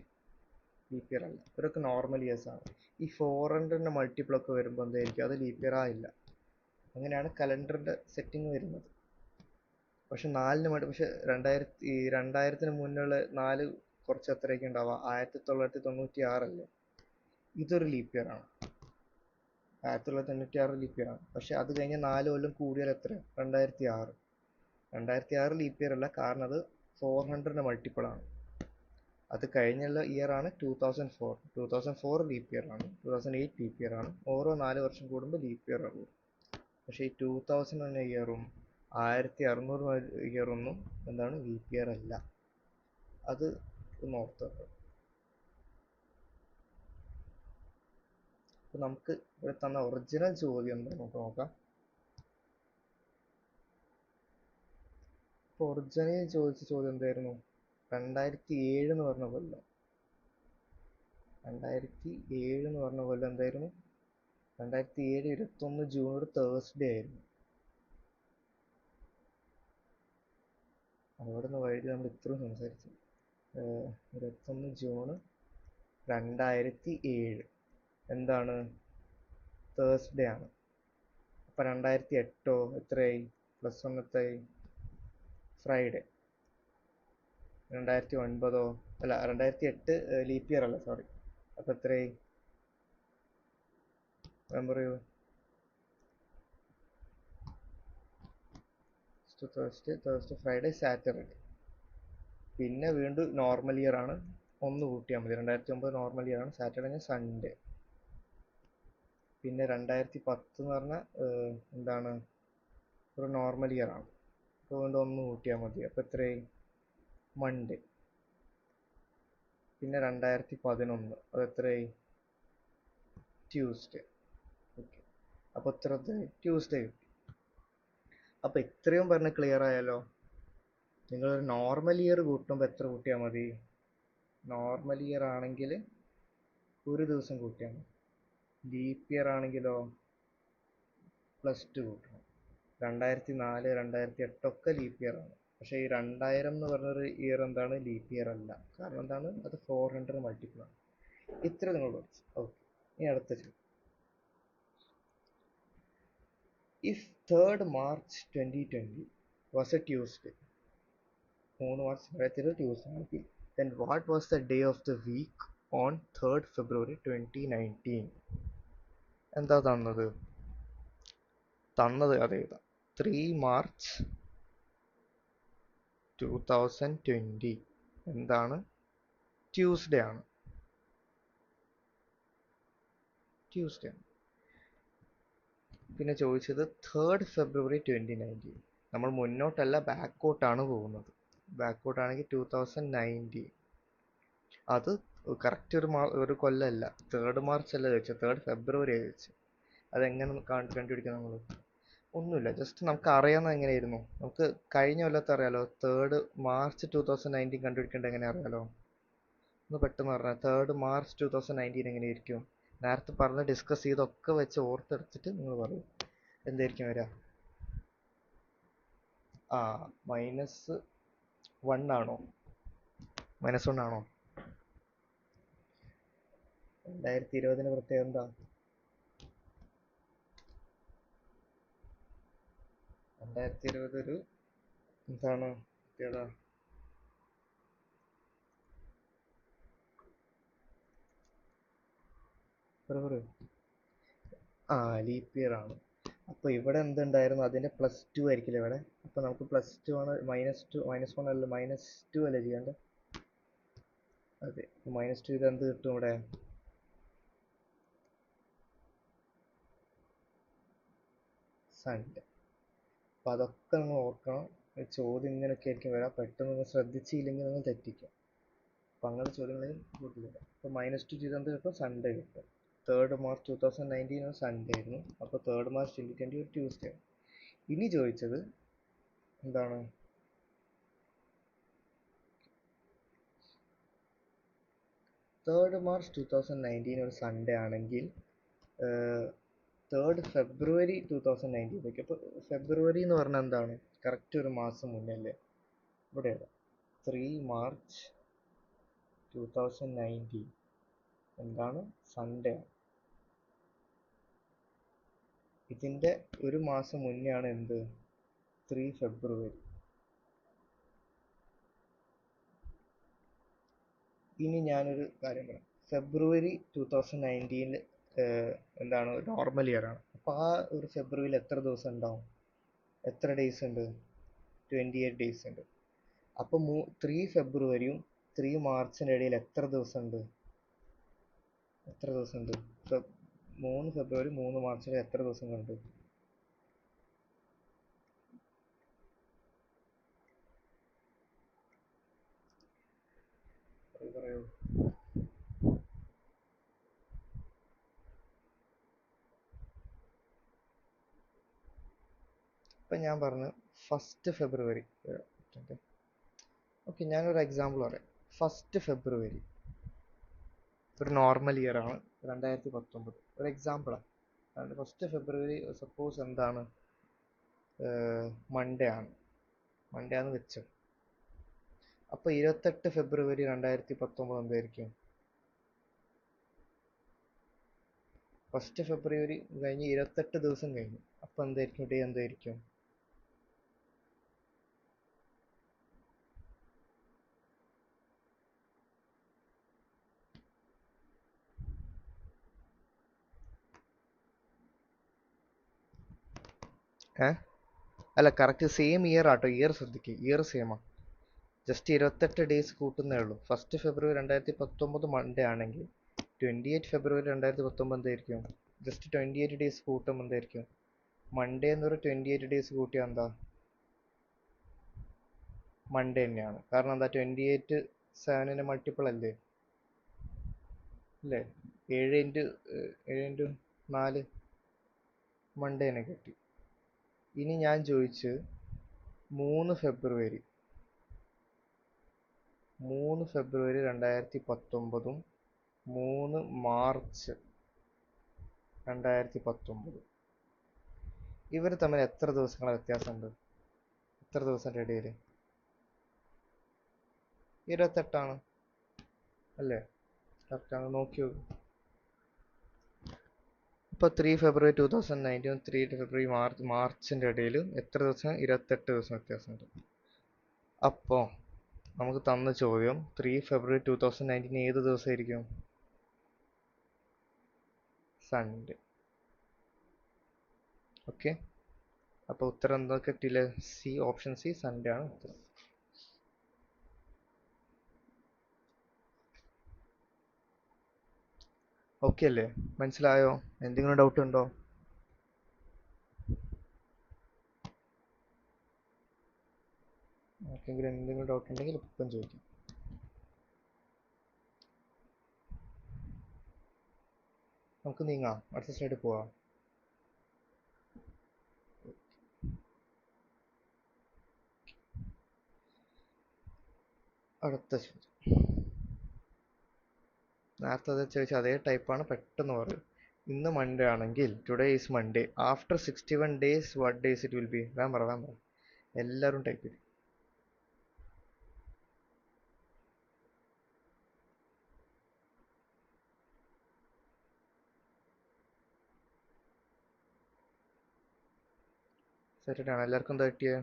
ലീപ്പ് ഇയർ അല്ല, ഇവരൊക്കെ നോർമൽ ഇയേഴ്സ് ആണ്. ഈ 400ന്റെ മൾട്ടിപ്പിൾ ഒക്കെ വരുമ്പോൾ എന്തായിരിക്കും? അത് ലീപ്പ് ഇയർ ആയില്ല. അങ്ങനെയാണ് കലണ്ടറിന്റെ സെറ്റിംഗ് വരുന്നത്. പക്ഷെ 4ന് വേണ്ടി, പക്ഷെ 2000ത്തിന് മുന്നുള്ള 4 കുറച്ച് എത്രയൊക്കെ ഉണ്ടാവുക? 1996 അല്ലേ? ഇതൊരു ലീപ്പ് ഇയർ ആണ്. 1996 ലീപ്പ് ഇയർ ആണ്. പക്ഷെ അത് കഴിഞ്ഞ 4 കൊല്ലം കൂടിയാൽ എത്ര? 2006. 2006 ലീപ്പ് ഇയർ അല്ല, കാരണം അത് 400ന്റെ മൾട്ടിപ്പിൾ ആണ്. അത് കഴിഞ്ഞുള്ള ഇയർ ആണ് 2004. 2004 ലീപ്പ് ഇയർ ആണ്. 2008 ലീപ്പ് ഇയർ ആണ്. ഓരോ 4 വർഷം കൂടുമ്പോൾ ലീപ്പ് ഇയർ ആകും. പക്ഷെ ഈ 2000 ഇയറും 1600 ഇയറൊന്നും എന്താണ്? ലീപ്പ് ഇയർ അല്ല. അത് ഒന്ന് ഓർത്ത് വെക്കണം. അപ്പൊ നമുക്ക് ഇവിടെ തന്ന ഒറിജിനൽ ചോദ്യം എന്താ നമുക്ക് നോക്കാം. ഇപ്പൊ ഒറിജിനൽ ചോദിച്ച ചോദ്യം എന്തായിരുന്നു? 2007 എന്ന് പറഞ്ഞ കൊല്ലം. 2007 എന്ന് പറഞ്ഞ കൊല്ലം എന്തായിരുന്നു? 2007 21 ജൂൺ ഒരു തേഴ്സ്ഡേ ആയിരുന്നു. അവിടെ നിന്ന് വൈകിട്ട് നമ്മൾ ഇത്രയും സംസാരിച്ചു. 21 ജൂൺ 2007 എന്താണ്? തേഴ്സ്ഡേ ആണ്. അപ്പൊ 2008 എത്രയായി? +1 എത്രയായി? ഫ്രൈഡേ. 2009 അല്ല, 2008 ലീപ്പ് ഇയർ അല്ല, സോറി. അപ്പൊ എത്രയായി? മെമ്പർ ചെയ്യൂ. Thursday, Friday, Saturday. പിന്നെ വീണ്ടും നോർമൽ ഇയർ ആണ്. ഒന്ന് കൂട്ടിയാൽ മതി. 2009 നോർമൽ ഇയർ ആണ്. Saturday, Sunday. പിന്നെ 2010 എന്ന് പറഞ്ഞാൽ എന്താണ്? ഒരു നോർമൽ ഇയർ ആണ്. അപ്പോൾ വീണ്ടും ഒന്ന് കൂട്ടിയാൽ മതി. അപ്പോൾ എത്രയായി? മൺഡേ. പിന്നെ 2011 അത് എത്രയായി? ട്യൂസ്ഡേ. ഓക്കെ, അപ്പോൾ എത്ര? ട്യൂസ്ഡേ കിട്ടി. അപ്പോൾ ഇത്രയും പറഞ്ഞ് ക്ലിയർ ആയാലോ? നിങ്ങളൊരു നോർമൽ ഇയർ കൂട്ടുമ്പോൾ എത്ര കൂട്ടിയാൽ മതി? നോർമൽ ഇയർ ആണെങ്കിൽ ഒരു ദിവസം കൂട്ടിയാൽ മതി. ലീപ്പ് ഇയർ ആണെങ്കിലോ +2 കൂട്ടണം. 2004 2008 ഒക്കെ ലീപ്പ് ഇയർ ആണ്. പക്ഷേ ഈ 2000 എന്ന് പറഞ്ഞൊരു ഇയർ എന്താണ്? ലീപ്പ് ഇയർ അല്ല. കാരണം എന്താണ്? അത് 400 മൾട്ടിപ്പിൾ ആണ്. ഇത്ര നിങ്ങൾ പഠിച്ചു. ഓക്കെ, ഇനി അടുത്ത ചോദ്യം. If 3rd March 2020 was a Tuesday, 3 March 2020 Tuesday ആണെങ്കിൽ, then what was the day of the week on 3rd February 2019? എന്താ തന്നത്? അതേതാ? 3 മാർച്ച് 2020 എന്താണ്? ട്യൂസ്ഡേ ആണ്. ട്യൂസ്ഡേ ആണ്. പിന്നെ ചോദിച്ചത് 3rd February 2019. നമ്മൾ മുന്നോട്ടല്ല, ബാക്കോട്ടാണ് പോകുന്നത്. ബാക്കോട്ടാണെങ്കിൽ 2019. അത് കറക്റ്റ് ഒരു കൊല്ലമല്ല. 3rd മാർച്ച് അല്ല ചോദിച്ചത്, 3rd February ചോദിച്ചത്. അതെങ്ങനെ കണ്ടുപിടിക്കാം നമ്മൾ? ഒന്നുമില്ല, ജസ്റ്റ് നമുക്ക് അറിയാവുന്നത് എങ്ങനെയായിരുന്നു? നമുക്ക് കഴിഞ്ഞ കൊല്ലത്തെ അറിയാലോ. 3rd March 2019 കണ്ടുപിടിക്കേണ്ടത് എങ്ങനെ അറിയാലോ? ഒന്ന് പെട്ടെന്ന് പറഞ്ഞാൽ 3rd March 2019 എങ്ങനെയായിരിക്കും? നേരത്തെ പറഞ്ഞ് ഡിസ്കസ് ചെയ്തൊക്കെ വെച്ച് ഓർത്തെടുത്തിട്ട് നിങ്ങൾ പറയും എന്തായിരിക്കും വരിക. -1 ആണോ? -1 ആണോ? 2020 പ്രത്യേകത എന്താ? 2020 ഒരു എന്താണ് പ്രത്യേകത? ലീപ്പ് ഇയർ ആണ്. അപ്പൊ ഇവിടെ എന്തുണ്ടായിരുന്നു? അതിന്റെ +2 ആയിരിക്കില്ല ഇവിടെ. അപ്പൊ നമുക്ക് +2 ആണ്. -1 അല്ല, -2 അല്ലേ ചെയ്യേണ്ടത്? അതെ, -2 ഇത് എന്ത് കിട്ടും ഇവിടെ? സൺഡേ. അപ്പൊ അതൊക്കെ നിങ്ങൾ ഓർക്കണം. ചോദ്യം ഇങ്ങനെയൊക്കെ ആയിരിക്കും വരാം. പെട്ടെന്ന് നിങ്ങൾ ശ്രദ്ധിച്ചില്ലെങ്കിൽ നിങ്ങൾ തെറ്റിക്കും. അപ്പൊ അങ്ങനെ ചോദ്യങ്ങളിൽ കൂട്ടില്ല. അപ്പൊ -2 ചെയ്ത് എന്ത് കിട്ടും? സൺഡേ കിട്ടും. 3rd March 2019 ഒരു സൺഡേ ആയിരുന്നു. അപ്പോൾ 3rd March 2020 ഒരു ട്യൂസ്ഡേ. ഇനി ചോദിച്ചത് എന്താണ്? 3rd March 2019 ഒരു സൺഡേ ആണെങ്കിൽ 3rd February 2019. അപ്പോൾ ഫെബ്രുവരി എന്ന് പറഞ്ഞാൽ എന്താണ്? കറക്റ്റ് ഒരു മാസം മുന്നേ അല്ലേ? ഇവിടെ 3 March 2019 എന്താണ്? സൺഡേ ആണ്. ഇതിൻ്റെ ഒരു മാസം മുന്നേ ആണ് എന്ത്? 3 February. ഇനി ഞാനൊരു കാര്യം പറയാം. ഫെബ്രുവരി 2019 എന്താണ്? നോർമൽ ഇയർ ആണ്. അപ്പോൾ ആ ഒരു ഫെബ്രുവരിയിൽ എത്ര ദിവസം ഉണ്ടാവും? എത്ര ഡേയ്സ് ഉണ്ട്? 28 ഡേയ്സ് ഉണ്ട്. അപ്പോൾ 3 ഫെബ്രുവരിയും 3 മാർച്ചിൻ്റെ ഇടയിൽ എത്ര ദിവസം ഉണ്ട്? 3 ഫെബ്രുവരി 3 മാർച്ചിൽ എത്ര ദിവസങ്ങളുണ്ട്? പറയൂ. ഇപ്പം ഞാൻ പറഞ്ഞു 1 ഫെബ്രുവരി. ഓക്കെ, ഞാനൊരു എക്സാമ്പിൾ പറയാം. 1 ഫെബ്രുവരി ഒരു നോർമൽ ഇയർ ആണ്, 2019. ഒരു എക്സാമ്പിളാണ്. 1 ഫെബ്രുവരി സപ്പോസ് എന്താണ്? മൺഡേ ആണ്. മൺഡേ ആണെന്ന് വെച്ചു. അപ്പോൾ 28 ഫെബ്രുവരി 2019 എന്തായിരിക്കും? 1 ഫെബ്രുവരി കഴിഞ്ഞ് 28 ദിവസം കഴിഞ്ഞു. അപ്പോൾ എന്തായിരിക്കും? ഡേ എന്തായിരിക്കും? അല്ല, കറക്റ്റ് സെയിം ഇയർ ആട്ടോ. ഇയർ ശ്രദ്ധിക്കുക, ഇയർ സെയിമാണ്. ജസ്റ്റ് 28 ഡേയ്സ് കൂട്ടുന്നേ ഉള്ളൂ. 1 ഫെബ്രുവരി 2019 മൺഡേ ആണെങ്കിൽ 28 ഫെബ്രുവരി 2019 എന്തായിരിക്കും? ജസ്റ്റ് 28 ഡേയ്സ് കൂട്ടുമ്പോൾ എന്തായിരിക്കും? മൺഡേ എന്നൊരു 28 ഡേയ്സ് കൂട്ടിയാൽ എന്താ? മൺഡേ തന്നെയാണ്. കാരണം എന്താ? 28 7ന് മൾട്ടിപ്പിൾ അല്ലേ? അല്ലേ? 7 × 4 മൺഡേ തന്നെ കിട്ടി. ഇനി ഞാൻ ചോദിച്ച് 3 ഫെബ്രുവരി 2019 3 മാർച്ച് 2019 ഇവർ തമ്മിൽ എത്ര ദിവസങ്ങളെ വ്യത്യാസമുണ്ട്? എത്ര ദിവസത്തിൻ്റെ ഇടയിൽ? 28 അല്ലേ? കറക്റ്റാണ്. നോക്കിയോ. ഇപ്പോൾ 3 ഫെബ്രുവരി 2019 3 ഫെബ്രുവരി മാർച്ചിൻ്റെ ഇടയിൽ എത്ര ദിവസം? 28 ദിവസം വ്യത്യാസമുണ്ട്. അപ്പോൾ നമുക്ക് തന്ന ചോദ്യം 3 ഫെബ്രുവരി 2019 ഏത് ദിവസമായിരിക്കും? സൺഡേ. ഓക്കെ, അപ്പോൾ ഉത്തരം എന്താ കിട്ടിയില്ലേ? സി, ഓപ്ഷൻ സി, സൺഡേ ആണ് ഉത്തരം. ഓക്കെ അല്ലേ? മനസ്സിലായോ? എന്തെങ്കിലും ഡൗട്ട് ഉണ്ടോ? ആർക്കെങ്കിലും എന്തെങ്കിലും ഡൗട്ട് ഉണ്ടെങ്കിൽ ഇപ്പം ചോദിക്കാം. നമുക്ക് നീങ്ങാം, അടുത്ത സ്ലൈഡിൽ പോവാം. അടുത്ത ചോദ്യം നേരത്തെ അത് ചോദിച്ച അതേ ടൈപ്പാണ്, പെട്ടെന്ന് പറയും. ഇന്ന് മൺഡേ ആണെങ്കിൽ today is Monday, after 61 days what days it will be? വേം പറ. എല്ലാവരും ടൈപ്പ് ചെയ്തു. സാറ്റർഡേ ആണ്. എല്ലാവർക്കും എന്താ കിട്ടിയത്?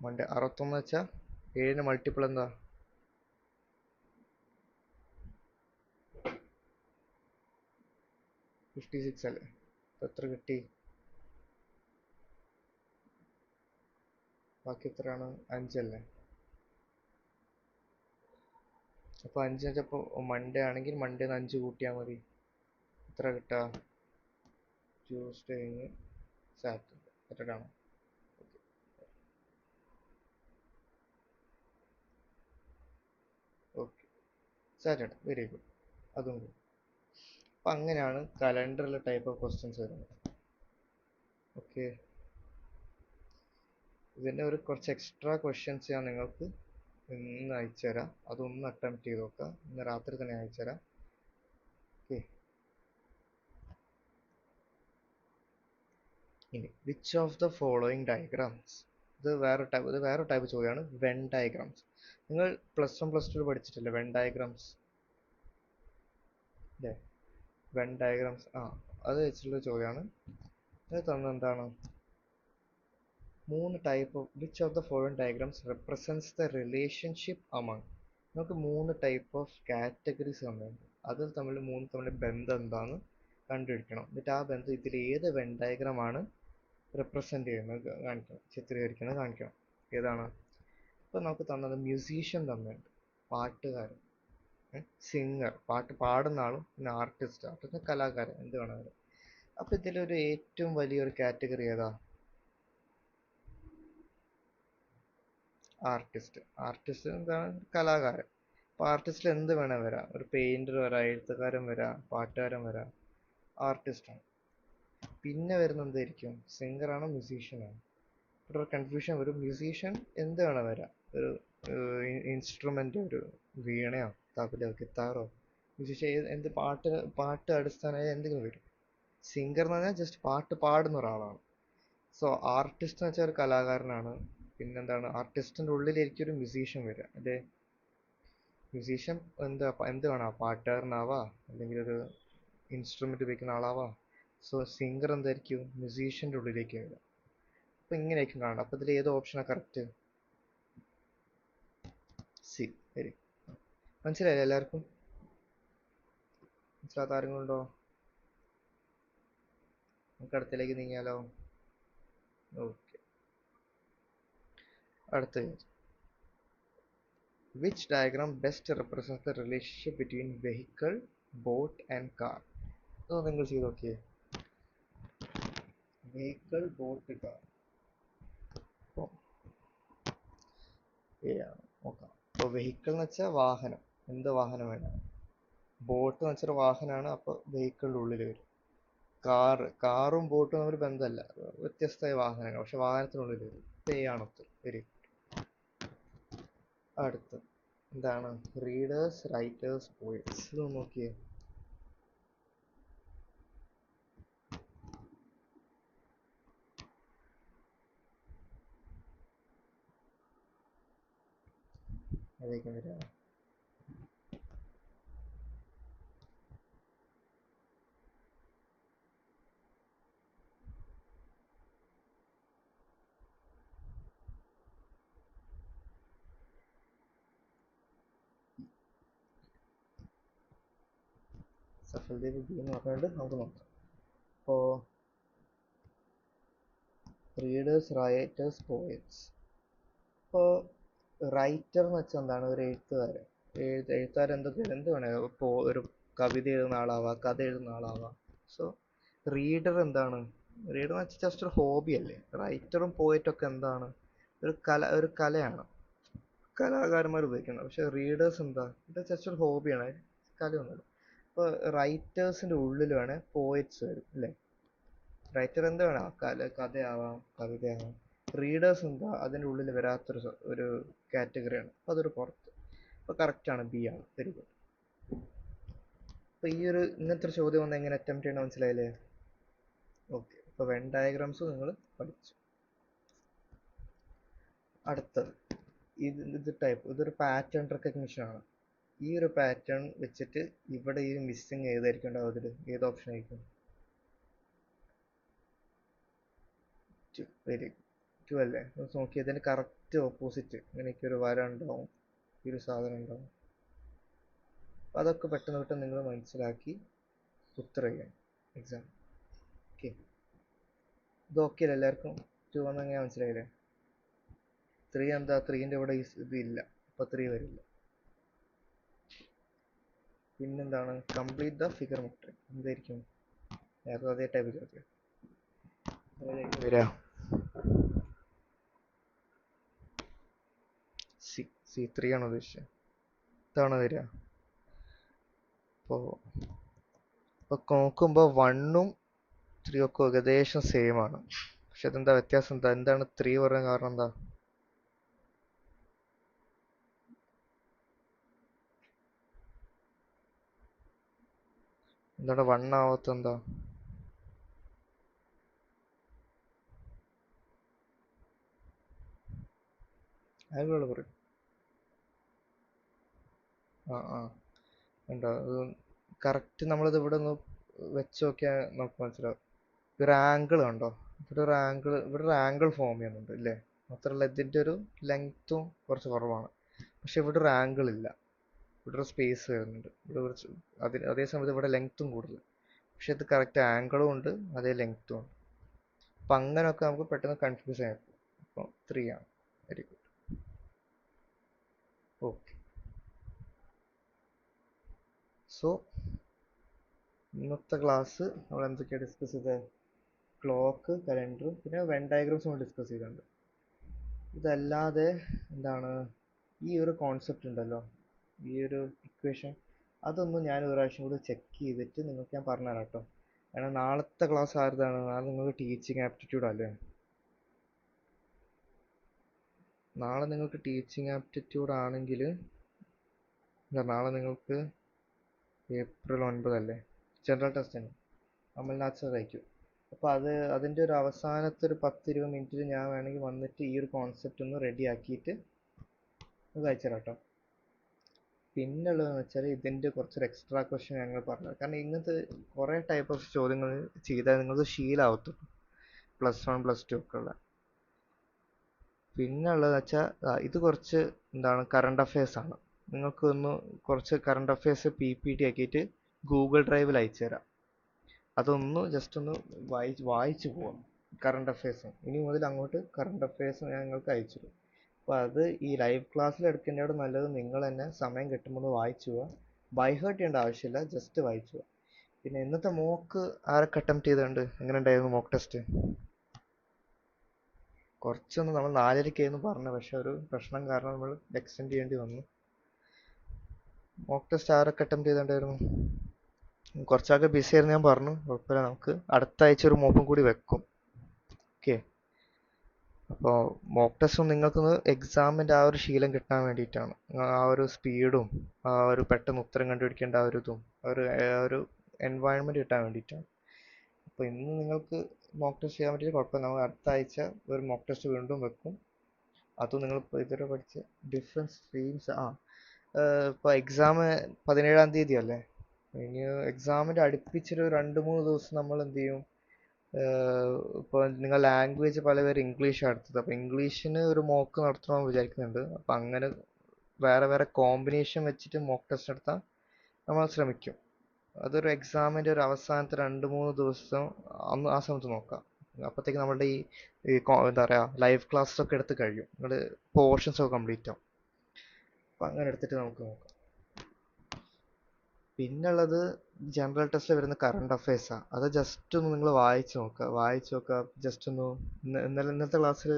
മൺഡേ 61 വെച്ചാൽ 7ന് മൾട്ടിപ്പിൾ എന്താ? 56 അല്ലേ? എത്ര കിട്ടി? ബാക്കി എത്രയാണ്? 5 അല്ലേ? അപ്പോൾ 5 വെച്ചപ്പോൾ മൺഡേ ആണെങ്കിൽ മൺഡേന്ന് 5 കൂട്ടിയാൽ മതി. എത്ര കിട്ടുക? ട്യൂസ്ഡേ കഴിഞ്ഞ് സാറ്റർഡേ ആണോ? Saturday, very good. അതും good. അപ്പം അങ്ങനെയാണ് കലണ്ടറിൽ ടൈപ്പ് ഓഫ് ക്വസ്റ്റ്യൻസ് വരുന്നത്. ഓക്കെ, ഇതിൻ്റെ ഒരു കുറച്ച് എക്സ്ട്രാ ക്വസ്റ്റ്യൻസ് ഞാൻ നിങ്ങൾക്ക് ഇന്ന് അയച്ചു തരാം. അതൊന്ന് അറ്റംപ്റ്റ് ചെയ്ത് നോക്കുക. ഇന്ന് രാത്രി തന്നെ അയച്ചു തരാം. ഓക്കെ, ഇനി which of the following diagrams, ഇത് വേറെ ടൈപ്പ് ചോദ്യമാണ്. When diagrams. നിങ്ങൾ +1 +2 പഠിച്ചിട്ടില്ലേ വെൻ ഡയഗ്രാംസ് അല്ലേ? വെൻ ഡയഗ്രാംസ്, അത് വെച്ചിട്ടുള്ള ചോദ്യമാണ്. ഇത് തന്നത് എന്താണ്? 3 type of which of the following diagrams represents the relationship among. നമുക്ക് 3 ടൈപ്പ് ഓഫ് കാറ്റഗറീസ് തന്നിട്ടുണ്ട്. അത് തമ്മിൽ ബന്ധം എന്താണെന്ന് കണ്ടുപിടിക്കണം. എന്നിട്ട് ആ ബന്ധം ഇതിൽ ഏത് വെൻ ഡയഗ്രാമാണ് റെപ്രസെന്റ് ചെയ്യുന്നത് കാണിക്കണം, ചിത്രീകരിക്കുന്നത് കാണിക്കണം. ഏതാണ്? ഇപ്പൊ നമുക്ക് തന്നത് മ്യൂസീഷ്യൻ തന്നിട്ടുണ്ട്, പാട്ടുകാരൻ, സിംഗർ, പാട്ട് പാടുന്ന ആളും, പിന്നെ ആർട്ടിസ്റ്റ് കലാകാരൻ, എന്ത് വേണമെങ്കിലും. അപ്പൊ ഇതിലൊരു ഏറ്റവും വലിയൊരു കാറ്റഗറി ഏതാ? ആർട്ടിസ്റ്റ് എന്താണ്? കലാകാരൻ. അപ്പൊ ആർട്ടിസ്റ്റിൽ എന്ത് വേണേ വരാം. ഒരു പെയിന്റർ വരാം, എഴുത്തുകാരൻ വരാം, പാട്ടുകാരൻ വരാം, ആർട്ടിസ്റ്റാണ്. പിന്നെ വരുന്ന എന്തായിരിക്കും? സിംഗർ ആണോ മ്യൂസീഷ്യൻ ആണോ? ഇവിടെ ഒരു കൺഫ്യൂഷൻ വരും. മ്യൂസീഷ്യൻ എന്ത് വേണം വരാം, ഒരു ഇൻസ്ട്രുമെന്റ്, ഒരു വീണയോ തബലയോ ഗിത്താറോ. മ്യൂസീഷ്യൻ എന്ത് പാട്ട് അടിസ്ഥാനമായ എന്തെങ്കിലും വരും. സിംഗർ എന്ന് പറഞ്ഞാൽ ജസ്റ്റ് പാട്ട് പാടുന്ന ഒരാളാണ്. സോ ആർട്ടിസ്റ്റ് എന്ന് വെച്ചാൽ ഒരു കലാകാരനാണ്. പിന്നെന്താണ്? ആർട്ടിസ്റ്റിന്റെ ഉള്ളിലായിരിക്കും ഒരു മ്യൂസീഷ്യൻ വരിക അല്ലേ? മ്യൂസീഷ്യൻ എന്ത് വേണം, പാട്ടുകാരനാവാ, അല്ലെങ്കിൽ ഒരു ഇൻസ്ട്രുമെന്റ് ഉപയോഗിക്കുന്ന ആളാവാ. സോ സിംഗർ എന്തായിരിക്കും? മ്യൂസീഷ്യന്റെ ഉള്ളിലേക്ക് വരിക. അപ്പൊ ഇങ്ങനെയായിരിക്കും കാണുന്നത്. അപ്പൊ ഇതിൽ ഏത് ഓപ്ഷനാ കറക്റ്റ്? സി. വെരി മനസ്സിലായില്ലേ എല്ലാവർക്കും? മനസ്സിലാത്ത ആരെങ്കിലും ഉണ്ടോ? നമുക്ക് അടുത്തേക്ക് നീങ്ങിയാലോ? ഓക്കെ, അടുത്ത which diagram best represent the relationship between vehicle, boat and car. അത് നിങ്ങൾ ചെയ്ത് നോക്കിയേ. Vehicle, boat, car. നോക്കാം. അപ്പോൾ വെഹിക്കിൾ എന്ന് വെച്ചാൽ വാഹനം, എന്ത് വാഹനം വേണം. ബോട്ട് എന്ന് വെച്ചാൽ വാഹനമാണ്, അപ്പോൾ വെഹിക്കിളിൻ്റെ ഉള്ളിൽ വരും. കാറും ബോട്ടും തമ്മിൽ ബന്ധമല്ല, വ്യത്യസ്തമായ വാഹനങ്ങൾ, പക്ഷെ വാഹനത്തിനുള്ളിൽ വരും. ആണ് ഉത്തരം. Very good. അടുത്ത് എന്താണ്? Readers, writers, poets. ഇത് നോക്കിയേ. ഏതൊക്കെ വരിക? സഫൽദേവ് ബി എന്ന് പറഞ്ഞിട്ട് നമുക്ക് നോക്കാം. അപ്പോൾ റീഡേഴ്സ്, റൈറ്റേഴ്സ്, പോയറ്റ്സ്. ഇപ്പോൾ റൈറ്റർ എന്ന് വെച്ചാൽ എന്താണ്? ഒരു എഴുത്തുകാരൻ. എഴുത്തുകാരൻ എന്ത് വേണേ, ഇപ്പോൾ ഒരു കവിത എഴുതുന്ന ആളാവാം, കഥ എഴുതുന്ന ആളാവാം. സോ റീഡർ എന്താണ്? റീഡർ എന്ന് വെച്ചാൽ ജസ്റ്റ് ഒരു ഹോബി അല്ലേ. റൈറ്ററും പോയറ്റും ഒക്കെ എന്താണ്? ഒരു കലയാണ്, കലാകാരന്മാർ ഉപയോഗിക്കുന്നത്. പക്ഷെ റീഡേഴ്സ് എന്താ? ഇത് ജസ്റ്റ് ഒരു ഹോബിയാണ്, കലയൊന്നുമില്ല. അപ്പോൾ റൈറ്റേഴ്സിന്റെ ഉള്ളിൽ വേണേ പോയറ്റ്സ് വരും അല്ലേ. റൈറ്റർ എന്ത് വേണം? കഥയാവാം, കവിതയാവാം. റീഡേഴ്സ് എന്താ? അതിൻ്റെ ഉള്ളിൽ ഒരു കാറ്റഗറിയാണ്. അപ്പോൾ അതൊരു പുറത്ത്. അപ്പോൾ കറക്റ്റാണ്, ബി ആണ്. Very good. അപ്പോൾ ഇങ്ങനത്തെ ഒരു ചോദ്യം വന്ന് എങ്ങനെ അറ്റംപ്റ്റ് ചെയ്യണം മനസ്സിലായില്ലേ? ഓക്കെ, അപ്പോൾ വെൻ ഡയഗ്രാംസ് നിങ്ങൾ പഠിച്ചു. അടുത്തത് ഇതൊരു പാറ്റേൺ റെക്കഗ്നിഷൻ ആണ്. ഈ ഒരു പാറ്റേൺ വെച്ചിട്ട് ഇവിടെ ഈ മിസ്സിങ് ഏതായിരിക്കും ഉണ്ടാവും? അതിൽ ഏത് ഓപ്ഷൻ ആയിരിക്കും? വെരി 2 അല്ലേ? നോക്കി, ഇതിന് കറക്റ്റ് ഓപ്പോസിറ്റ് ഇങ്ങനെയൊക്കെ ഒരു വര ഉണ്ടാവും, ഈ ഒരു സാധനം ഉണ്ടാവും. അപ്പം അതൊക്കെ പെട്ടെന്ന് നിങ്ങൾ മനസ്സിലാക്കി ഉത്തരം ചെയ്യണം എക്സാം. ഓക്കെ, ഇത് ഓക്കെ അല്ലേ എല്ലാവർക്കും? 2 വന്ന് എങ്ങനെ മനസ്സിലായില്ലേ? 3 എന്താ? 3ൻ്റെ ഇവിടെ ഇതില്ല, അപ്പോൾ 3 വരില്ല. പിന്നെന്താണ്? Complete the figure metric. എന്തായിരിക്കും? നേരത്തെ അതേ ടൈപ്പ് ചോദ്യം വരിക. C3 ആണോ ഉദ്ദേശിച്ചത്? ഇതാണോ വരിക? ഇപ്പോൾ നോക്കുമ്പോൾ 1ഉം 3 ഒക്കെ ഏകദേശം സെയിം ആണ്. പക്ഷെ അതെന്താ വ്യത്യാസം എന്താ? എന്താണ് 3 പറയാൻ കാരണം എന്താ? എന്താണ് 1 ആവാത്ത എന്താ? അതുപോലെ പറയും. ആ ഉണ്ടോ? അത് കറക്റ്റ് നമ്മളിത് ഇവിടെ ഒന്ന് വെച്ച് നോക്കിയാൽ നമുക്ക് മനസ്സിലാവും. ഒരു ആംഗിൾ കണ്ടോ? ഇവിടെ ഒരു ആംഗിൾ ഫോം ചെയ്യുന്നുണ്ട് ഇല്ലേ? മാത്രമല്ല ഇതിന്റെ ഒരു ലെങ്ത്തും കുറച്ച് കുറവാണ്. പക്ഷെ ഇവിടെ ഒരു ആംഗിൾ ഇല്ല. ഇവിടെ ഒരു സ്പേസ് വരുന്നുണ്ട്. ഇവിടെ കുറച്ച് അതേ സമയത്ത് ഇവിടെ ലെങ്ത്തും കൂടുതൽ. പക്ഷെ ഇത് കറക്റ്റ് ആംഗിളും ഉണ്ട്, അതേ ലെങ്ത്തും ഉണ്ട്. അപ്പൊ അങ്ങനെയൊക്കെ നമുക്ക് പെട്ടെന്ന് കൺഫ്യൂസ് ആയി. അപ്പോൾ 3 ആണ്. Very good. ഓക്കെ. സോ ഇന്നത്തെ ക്ലാസ് നമ്മൾ എന്തൊക്കെയാണ് ഡിസ്കസ് ചെയ്തത്? ക്ലോക്ക്, കലണ്ടറും പിന്നെ വെൻ ഡയഗ്രാംസും നമ്മൾ ഡിസ്കസ് ചെയ്തിട്ടുണ്ട്. ഇതല്ലാതെ എന്താണ് ഈ ഒരു കോൺസെപ്റ്റ് ഉണ്ടല്ലോ, ഈ ഒരു ഇക്വേഷൻ, അതൊന്നും ഞാൻ ഒരു പ്രാവശ്യം കൂടി ചെക്ക് ചെയ്തിട്ട് നിങ്ങൾക്ക് ഞാൻ പറഞ്ഞുതരാം കേട്ടോ. കാരണം നാളത്തെ ക്ലാസ് ആരുതാണ്? നാളെ നിങ്ങൾക്ക് ടീച്ചിങ് ആപ്റ്റിറ്റ്യൂഡ് അല്ലേ? നാളെ നിങ്ങൾക്ക് ടീച്ചിങ് ആപ്റ്റിറ്റ്യൂഡ് ആണെങ്കിൽ നാളെ നിങ്ങൾക്ക് April 9 അല്ലേ? ജനറൽ ടെസ്റ്റ് ആണ്. അമൽനാഥ് സർ അയക്കും. അപ്പോൾ അതിൻ്റെ ഒരു അവസാനത്തെ ഒരു 10-20 മിനിറ്റിൽ ഞാൻ വേണമെങ്കിൽ വന്നിട്ട് ഈ ഒരു കോൺസെപ്റ്റ് ഒന്ന് റെഡി ആക്കിയിട്ട് അത് അയച്ചു തരാം കേട്ടോ. പിന്നുള്ളതെന്ന് വെച്ചാൽ ഇതിൻ്റെ കുറച്ചൊരു എക്സ്ട്രാ ക്വസ്റ്റ്യൻ ഞങ്ങൾ പറഞ്ഞു. കാരണം ഇങ്ങനത്തെ കുറേ ടൈപ്പ് ഓഫ് ചോദ്യങ്ങൾ ചെയ്താൽ നിങ്ങൾക്ക് ശീലമാവത്തുള്ളൂ. +1 +2 ഒക്കെ ഉള്ള. പിന്നുള്ളതെന്ന് വെച്ചാൽ ഇത് കുറച്ച് എന്താണ് കറണ്ട് അഫയേഴ്സ് ആണ്. നിങ്ങൾക്ക് ഒന്ന് കുറച്ച് കറണ്ട് അഫയേഴ്സ് PPT ആക്കിയിട്ട് ഗൂഗിൾ ഡ്രൈവിൽ അയച്ചു തരാം. അതൊന്ന് ജസ്റ്റ് ഒന്ന് വായിച്ചു പോവാം. കറണ്ട് അഫയേഴ്സ് ഇനി മുതൽ അങ്ങോട്ട് കറണ്ട് അഫയേഴ്സ് ഞാൻ നിങ്ങൾക്ക് അയച്ചു തരും. അപ്പോൾ അത് ഈ ലൈവ് ക്ലാസ്സിൽ എടുക്കുന്നതിനോട് നല്ലത് നിങ്ങൾ തന്നെ സമയം കിട്ടുമ്പോൾ വായിച്ചു പോവുക. ബൈ ഹേർട്ട് ചെയ്യേണ്ട ആവശ്യമില്ല, ജസ്റ്റ് വായിച്ചു പോവുക. പിന്നെ ഇന്നത്തെ മോക്ക് ആരൊക്കെ അറ്റംപ്റ്റ് ചെയ്തിട്ടുണ്ട്? എങ്ങനെ ഉണ്ടായിരുന്നു മോക്ക് ടെസ്റ്റ്? കുറച്ചൊന്ന് നമ്മൾ 4:30 പറഞ്ഞു, പക്ഷെ ഒരു പ്രശ്നം കാരണം നമ്മൾ എക്സ്റ്റെൻഡ് ചെയ്യേണ്ടി വന്നു. മോക്ക് ടെസ്റ്റ് ആരൊക്കെ അറ്റംപ്റ്റ് ചെയ്തിട്ടുണ്ടായിരുന്നു? കുറച്ചൊക്കെ ബിസി ആയിരുന്നു, ഞാൻ പറഞ്ഞു. കുഴപ്പമില്ല, നമുക്ക് അടുത്ത ആഴ്ച ഒരു മോക്കും കൂടി വെക്കും. ഓക്കെ. അപ്പോൾ മോക്ക് ടെസ്റ്റും നിങ്ങൾക്കൊന്ന് എക്സാമിൻ്റെ ആ ഒരു ശീലം കിട്ടാൻ വേണ്ടിയിട്ടാണ്. ആ ഒരു സ്പീഡും ആ ഒരു പെട്ടെന്ന് ഉത്തരം കണ്ടുപിടിക്കേണ്ട ആ ഒരു ഇതും ആ ഒരു എൻവയൺമെൻറ്റ് കിട്ടാൻ വേണ്ടിയിട്ടാണ്. അപ്പോൾ ഇന്ന് നിങ്ങൾക്ക് മോക്ക് ടെസ്റ്റ് ചെയ്യാൻ പറ്റിയ കുഴപ്പമില്ല. നമ്മൾ അടുത്ത ആഴ്ച ഒരു മോക്ക് ടെസ്റ്റ് വീണ്ടും വെക്കും. അതും നിങ്ങൾ ഇതുവരെ പഠിച്ച ഡിഫറെൻറ്റ് സ്ട്രീംസ് ഇപ്പോൾ എക്സാം 17-ാം തീയതി അല്ലേ? ഇനി എക്സാമിൻ്റെ അടുപ്പിച്ചൊരു 2-3 ദിവസം നമ്മൾ എന്ത് ചെയ്യും? ഇപ്പോൾ നിങ്ങൾ ലാംഗ്വേജ് പലവരും ഇംഗ്ലീഷാണ് എടുത്തത്. അപ്പോൾ ഇംഗ്ലീഷിന് ഒരു മോക്ക് നടത്തണമെന്ന് വിചാരിക്കുന്നുണ്ട്. അപ്പം അങ്ങനെ വേറെ കോമ്പിനേഷൻ വെച്ചിട്ട് മോക്ക് ടെസ്റ്റ് നടത്താൻ നമ്മൾ ശ്രമിക്കും. അതൊരു എക്സാമിൻ്റെ ഒരു അവസാനത്തെ 2-3 ദിവസം അന്ന് ആ സമയത്ത് നോക്കാം. അപ്പോഴത്തേക്ക് നമ്മളുടെ ഈ എന്താ പറയുക ലൈവ് ക്ലാസ്സൊക്കെ എടുത്ത് കഴിയും. നിങ്ങൾ പോർഷൻസ് ഒക്കെ കംപ്ലീറ്റ് ആവും. അപ്പം അങ്ങനെ എടുത്തിട്ട് നമുക്ക് നോക്കാം. പിന്നുള്ളത് ജനറൽ ടെസ്റ്റിൽ വരുന്ന കറണ്ട് അഫയേഴ്സാണ്. അത് ജസ്റ്റ് ഒന്ന് നിങ്ങൾ വായിച്ച് നോക്കുക. ജസ്റ്റ് ഒന്ന് ഇന്നത്തെ ക്ലാസ്സിൽ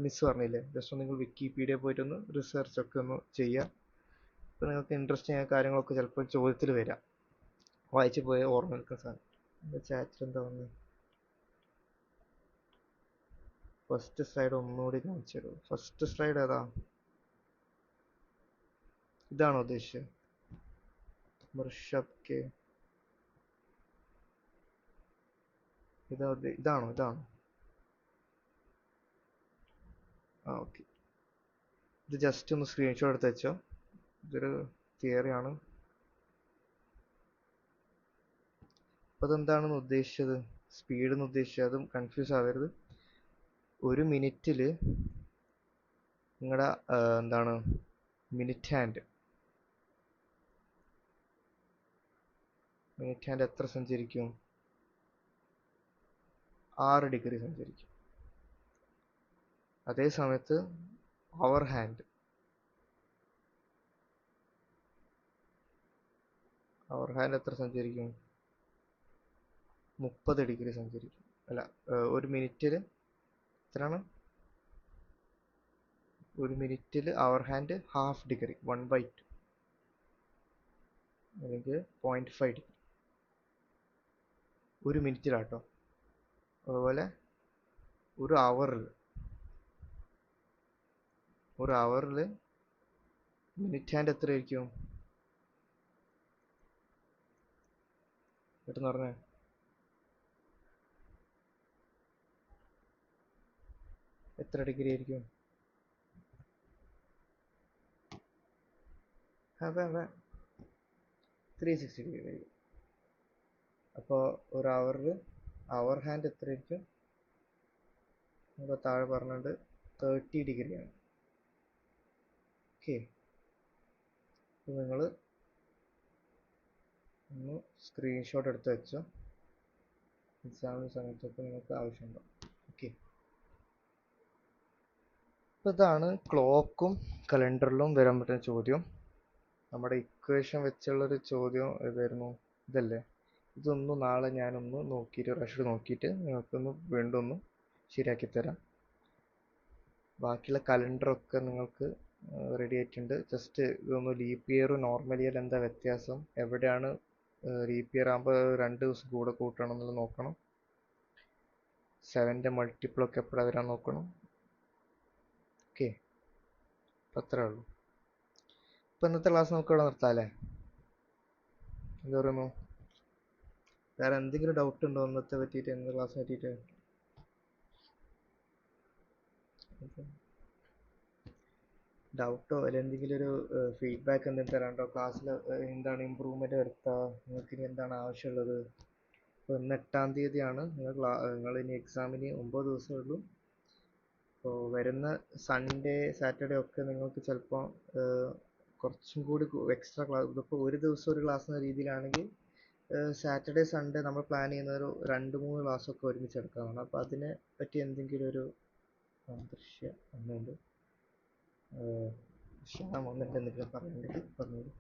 മിസ് പറഞ്ഞില്ലേ, ജസ്റ്റ് ഒന്ന് നിങ്ങൾ വിക്കിപീഡിയ പോയിട്ടൊന്ന് റിസർച്ച് ഒക്കെ ഒന്ന് ചെയ്യുക. അപ്പോൾ നിങ്ങൾക്ക് ഇൻട്രസ്റ്റിംഗ് ആയ കാര്യങ്ങളൊക്കെ ചിലപ്പോൾ ചോദ്യത്തിൽ വരാം. വായിച്ച് പോയാൽ ഓർമ്മ നിൽക്കുന്ന സാധനം. എൻ്റെ ചാറ്റിൽ എന്താ വന്നത്? ഫസ്റ്റ് സ്ലൈഡ് ഒന്നുകൂടി കാണിച്ചു തരുമോ? ഫസ്റ്റ് സ്ലൈഡ് ഏതാ? ഇതാണോ ഉദ്ദേശിച്ചത്? മർഷബ് കെ ഇതാണോ? ഓക്കെ. ഇത് ജസ്റ്റ് ഒന്ന് സ്ക്രീൻഷോട്ട് എടുത്ത് വെച്ചോ. ഇതൊരു തിയറിയാണ്. അപ്പോൾ അതെന്താണെന്ന് ഉദ്ദേശിച്ചത്? സ്പീഡെന്ന് ഉദ്ദേശിച്ചത് അതും കൺഫ്യൂസ് ആവരുത്. ഒരു മിനിറ്റിൽ നിങ്ങളുടെ എന്താണ് മിനിറ്റ് ഹാൻഡ് എത്ര സഞ്ചരിക്കും? 6 ഡിഗ്രി സഞ്ചരിക്കും. അതേ സമയത്ത് അവർ ഹാൻഡ് എത്ര സഞ്ചരിക്കും? 30 ഡിഗ്രി സഞ്ചരിക്കും. അല്ല, ഒരു മിനിറ്റിൽ എത്രയാണ്? ഒരു മിനിറ്റിൽ അവർ ഹാൻഡ് ½ ഡിഗ്രി, 1/2. അല്ലെങ്കിൽ 0.5 ഡിഗ്രി, ഒരു മിനിറ്റിലാട്ടോ. അതുപോലെ ഒരു അവറിൽ മിനിറ്റ് ഹാൻഡ് എത്ര ആയിരിക്കും? പെട്ടെന്ന് പറഞ്ഞേ. എത്ര ഡിഗ്രി ആയിരിക്കും? അതെ 360 ഡിഗ്രി ആയിരിക്കും. അപ്പോൾ ഒരു അവർ ഹാൻഡ് എത്ര ആയിരിക്കും? ഇവിടെ താഴെ പറഞ്ഞിട്ട് 30 ഡിഗ്രിയാണ്. ഓക്കെ, അപ്പോൾ നിങ്ങൾ ഒന്ന് സ്ക്രീൻഷോട്ട് എടുത്ത് വെച്ചോ, എക്സാമിന് സമയത്തൊക്കെ നിങ്ങൾക്ക് ആവശ്യമുണ്ടാവും. ഓക്കെ, അപ്പോൾ ഇതാണ് ക്ലോക്കും കലണ്ടറിലും വരാൻ പറ്റുന്ന ചോദ്യം. നമ്മുടെ ഇക്വേഷൻ വെച്ചുള്ളൊരു ചോദ്യം ഏതായിരുന്നു? ഇതല്ലേ? ഇതൊന്നും നാളെ ഞാനൊന്ന് നോക്കിയിട്ട് റഷ് നോക്കിയിട്ട് നിങ്ങൾക്കൊന്ന് വീണ്ടും ഒന്ന് ശരിയാക്കി തരാം. ബാക്കിയുള്ള കലണ്ടറൊക്കെ നിങ്ങൾക്ക് റെഡി ആയിട്ടുണ്ട്. ജസ്റ്റ് ഇതൊന്ന് ലീപ്പ് ഇയറും നോർമൽ ഇയർ എന്താ വ്യത്യാസം, എവിടെയാണ് ലീപ്പ് ഇയർ ആകുമ്പോൾ 2 ദിവസം കൂടെ കൂട്ടണം എന്നുള്ളത് നോക്കണം. 7ന്റെ മൾട്ടിപ്പിളൊക്കെ എപ്പോഴാണ് വരാൻ നോക്കണം. ഓക്കെ, അപ്പം അത്രേ ഉള്ളൂ. ഇപ്പം ഇന്നത്തെ ക്ലാസ് നമുക്ക് ഇവിടെ നിർത്താം അല്ലേ? എന്താ പറയുന്നു? വേറെ എന്തെങ്കിലും ഡൗട്ട് ഉണ്ടോ ഇന്നത്തെ പറ്റിയിട്ട്, ഇന്നത്തെ ക്ലാസ്സിനെ പറ്റിയിട്ട്? ഡൗട്ടോ അല്ലെങ്കിൽ എന്തെങ്കിലും ഒരു ഫീഡ്ബാക്ക് എന്തെങ്കിലും തരാനുണ്ടോ? ക്ലാസ്സിൽ എന്താണ് ഇമ്പ്രൂവ്മെൻറ്റ് വരുത്തുക, നിങ്ങൾക്ക് ഇനി എന്താണ് ആവശ്യമുള്ളത്? ഇപ്പോൾ ഇന്ന് 8-ാം തീയതിയാണ്, നിങ്ങൾ ഇനി എക്സാമിന് 9 ദിവസമേ ഉള്ളൂ. അപ്പോൾ വരുന്ന സൺഡേ സാറ്റർഡേ ഒക്കെ നിങ്ങൾക്ക് ചിലപ്പോൾ കുറച്ചും കൂടി എക്സ്ട്രാ ക്ലാസ്, ഇതിപ്പോൾ ഒരു ദിവസം ഒരു ക്ലാസ് എന്ന രീതിയിലാണെങ്കിൽ സാറ്റർഡേ സൺഡേ നമ്മൾ പ്ലാൻ ചെയ്യുന്ന ഒരു 2-3 ക്ലാസ്സൊക്കെ ഒരുമിച്ച് എടുക്കാവുന്നതാണ്. അപ്പോൾ അതിനെ പറ്റി എന്തെങ്കിലും ഒരു ദൃശ്യം ഒന്നുണ്ട് ക്ഷണം ഒന്നുണ്ട് എന്തെങ്കിലും പറയുന്നുണ്ടെങ്കിൽ പറഞ്ഞോളൂ.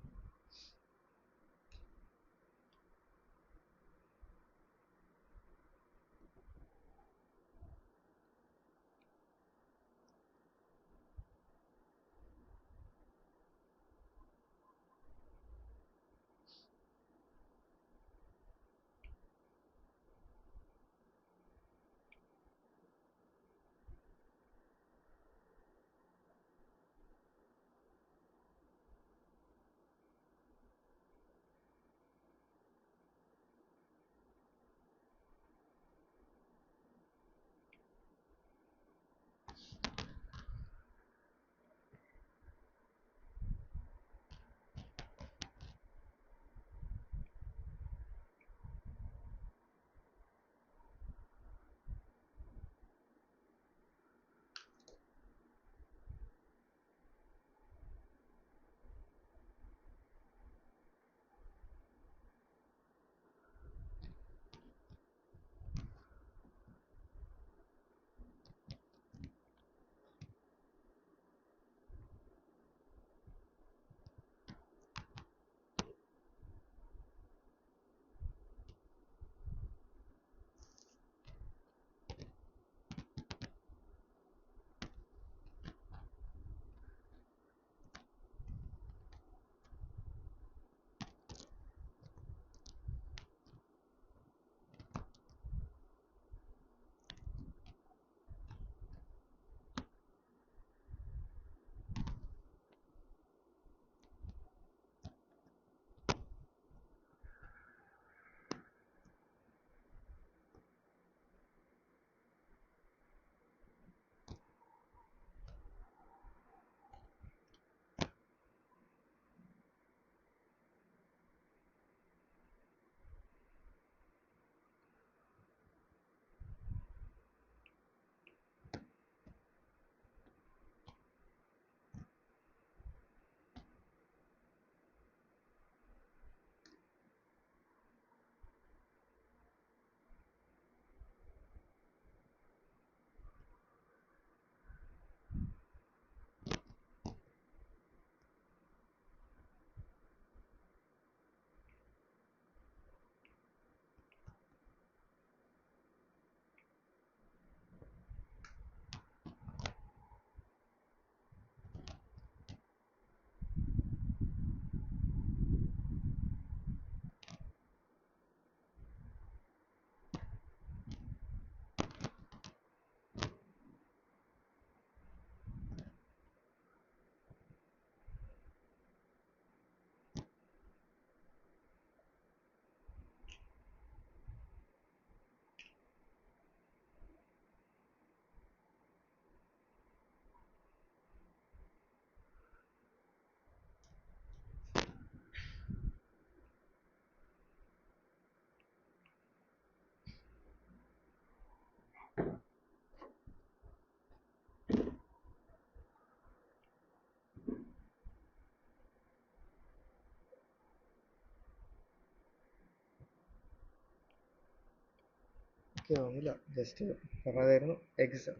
ഒന്നുമില്ല, ജസ്റ്റ് പറഞ്ഞതായിരുന്നു എക്സാം.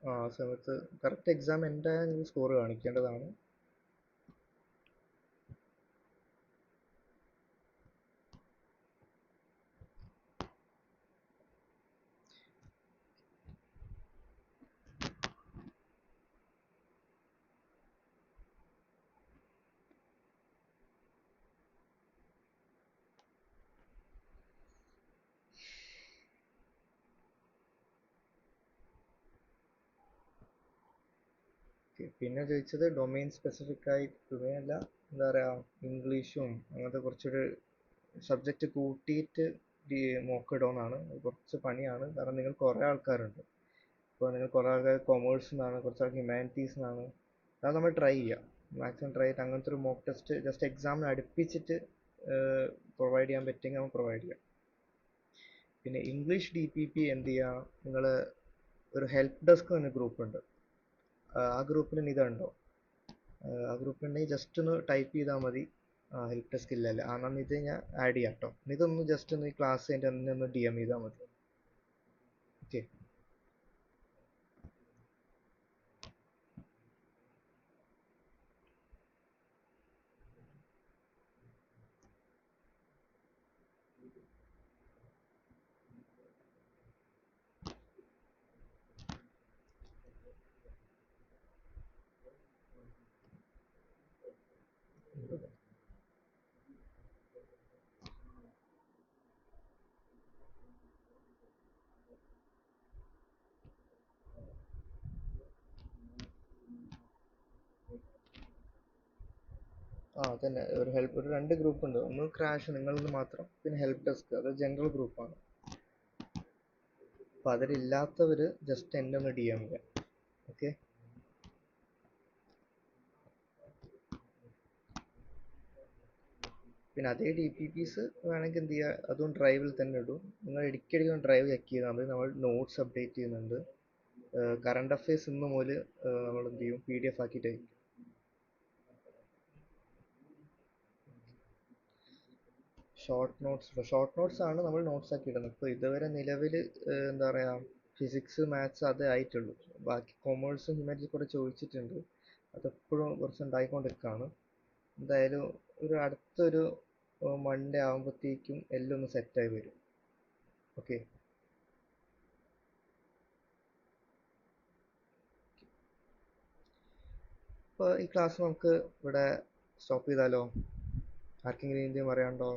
ആ സമയത്ത് കറക്റ്റ് എക്സാം എൻ്റെ സ്കോർ കാണിക്കേണ്ടതാണ്. പിന്നെ ചോദിച്ചത് ഡൊമെയിൻ സ്പെസിഫിക് ആയി, ഡൊമെയിൻ അല്ല, എന്താ പറയുക, ഇംഗ്ലീഷും അങ്ങനത്തെ കുറച്ചൊരു സബ്ജക്റ്റ് കൂട്ടിയിട്ട് നോക്കിയിടുമെന്നാണ്. കുറച്ച് പണിയാണ്, കാരണം നിങ്ങൾ കുറേ ആൾക്കാരുണ്ട്. ഇപ്പോൾ നിങ്ങൾ കുറേ ആൾക്കാർ കൊമേഴ്സിൽ നിന്നാണ്, കുറച്ച് ആൾക്ക് ഹ്യൂമാനിറ്റീസിൽ നിന്നാണ്. അത് നമ്മൾ ട്രൈ ചെയ്യാം, മാക്സിമം ട്രൈ ചെയ്തിട്ട് അങ്ങനത്തെ ഒരു മോക്ക് ടെസ്റ്റ് ജസ്റ്റ് എക്സാമിന് അടുപ്പിച്ചിട്ട് പ്രൊവൈഡ് ചെയ്യാൻ പറ്റുമെങ്കിൽ നമ്മൾ പ്രൊവൈഡ് ചെയ്യാം. പിന്നെ ഇംഗ്ലീഷ് DPP എന്ത് ചെയ്യുക, നിങ്ങൾ ഒരു ഹെൽപ്പ് ഡെസ്ക് എന്ന ഗ്രൂപ്പ് ഉണ്ട്, ആ ഗ്രൂപ്പിൽ ഇതുണ്ടോ? ആ ഗ്രൂപ്പിലുണ്ടെങ്കിൽ ജസ്റ്റ് ഒന്ന് ടൈപ്പ് ചെയ്താൽ മതി. ഹെൽപ്പ് ഡെസ്ക് ഇല്ലല്ലേ, എന്നാൽ ഇത് ഞാൻ ആഡ് ചെയ്യാം കേട്ടോ. ഇതൊന്ന് ജസ്റ്റ് ഒന്ന് ഈ ക്ലാസ് കഴിഞ്ഞിട്ട് എന്നെ ഒന്ന് DM ചെയ്താൽ മതി. ഓക്കെ. തന്നെ ഒരു രണ്ട് ഗ്രൂപ്പ് ഉണ്ട്. ഒന്ന് ക്രാഷ് നിങ്ങളത് മാത്രം, പിന്നെ ഹെൽപ്പ് ഡെസ്ക്, അത് ജനറൽ ഗ്രൂപ്പാണ്. അപ്പോൾ അതിലില്ലാത്തവർ ജസ്റ്റ് എന്നെ ഒന്ന് DM ചെയ്യാം. ഓക്കെ. പിന്നെ അതേ DPPs വേണമെങ്കിൽ എന്ത് ചെയ്യുക, അതും ഡ്രൈവിൽ തന്നെ ഇടും. നിങ്ങൾ ഇടയ്ക്കിടയ്ക്ക് ഡ്രൈവ് ചെക്ക് ചെയ്താൽ മതി. നമ്മൾ നോട്ട്സ് അപ്ഡേറ്റ് ചെയ്യുന്നുണ്ട്. കറണ്ട് അഫയേഴ്സ് ഇന്ന് മുതൽ നമ്മൾ എന്ത് ചെയ്യും, PDF ആക്കിയിട്ട് അയക്കും. ഷോർട്ട് നോട്ട്സ് ആണ് നമ്മൾ നോട്ട്സ് ആക്കി ഇടുന്നത്. ഇപ്പോൾ ഇതുവരെ നിലവിൽ എന്താ പറയുക, ഫിസിക്സ് മാത്സ് അതേ ആയിട്ടുള്ളൂ. ബാക്കി കൊമേഴ്സും ഹ്യൂമാനിറ്റീസ് കൂടെ ചോദിച്ചിട്ടുണ്ട്. അതെപ്പോഴും കുറച്ച് ഉണ്ടായിക്കൊണ്ടിരിക്കുകയാണ്. എന്തായാലും അടുത്തൊരു മൺഡേ ആകുമ്പോഴത്തേക്കും എല്ലാം ഒന്ന് സെറ്റായി വരും. ഓക്കെ. അപ്പോൾ ഈ ക്ലാസ് നമുക്ക് ഇവിടെ സ്റ്റോപ്പ് ചെയ്താലോ? ആർക്കെങ്കിലും എന്തെങ്കിലും പറയാനുണ്ടോ?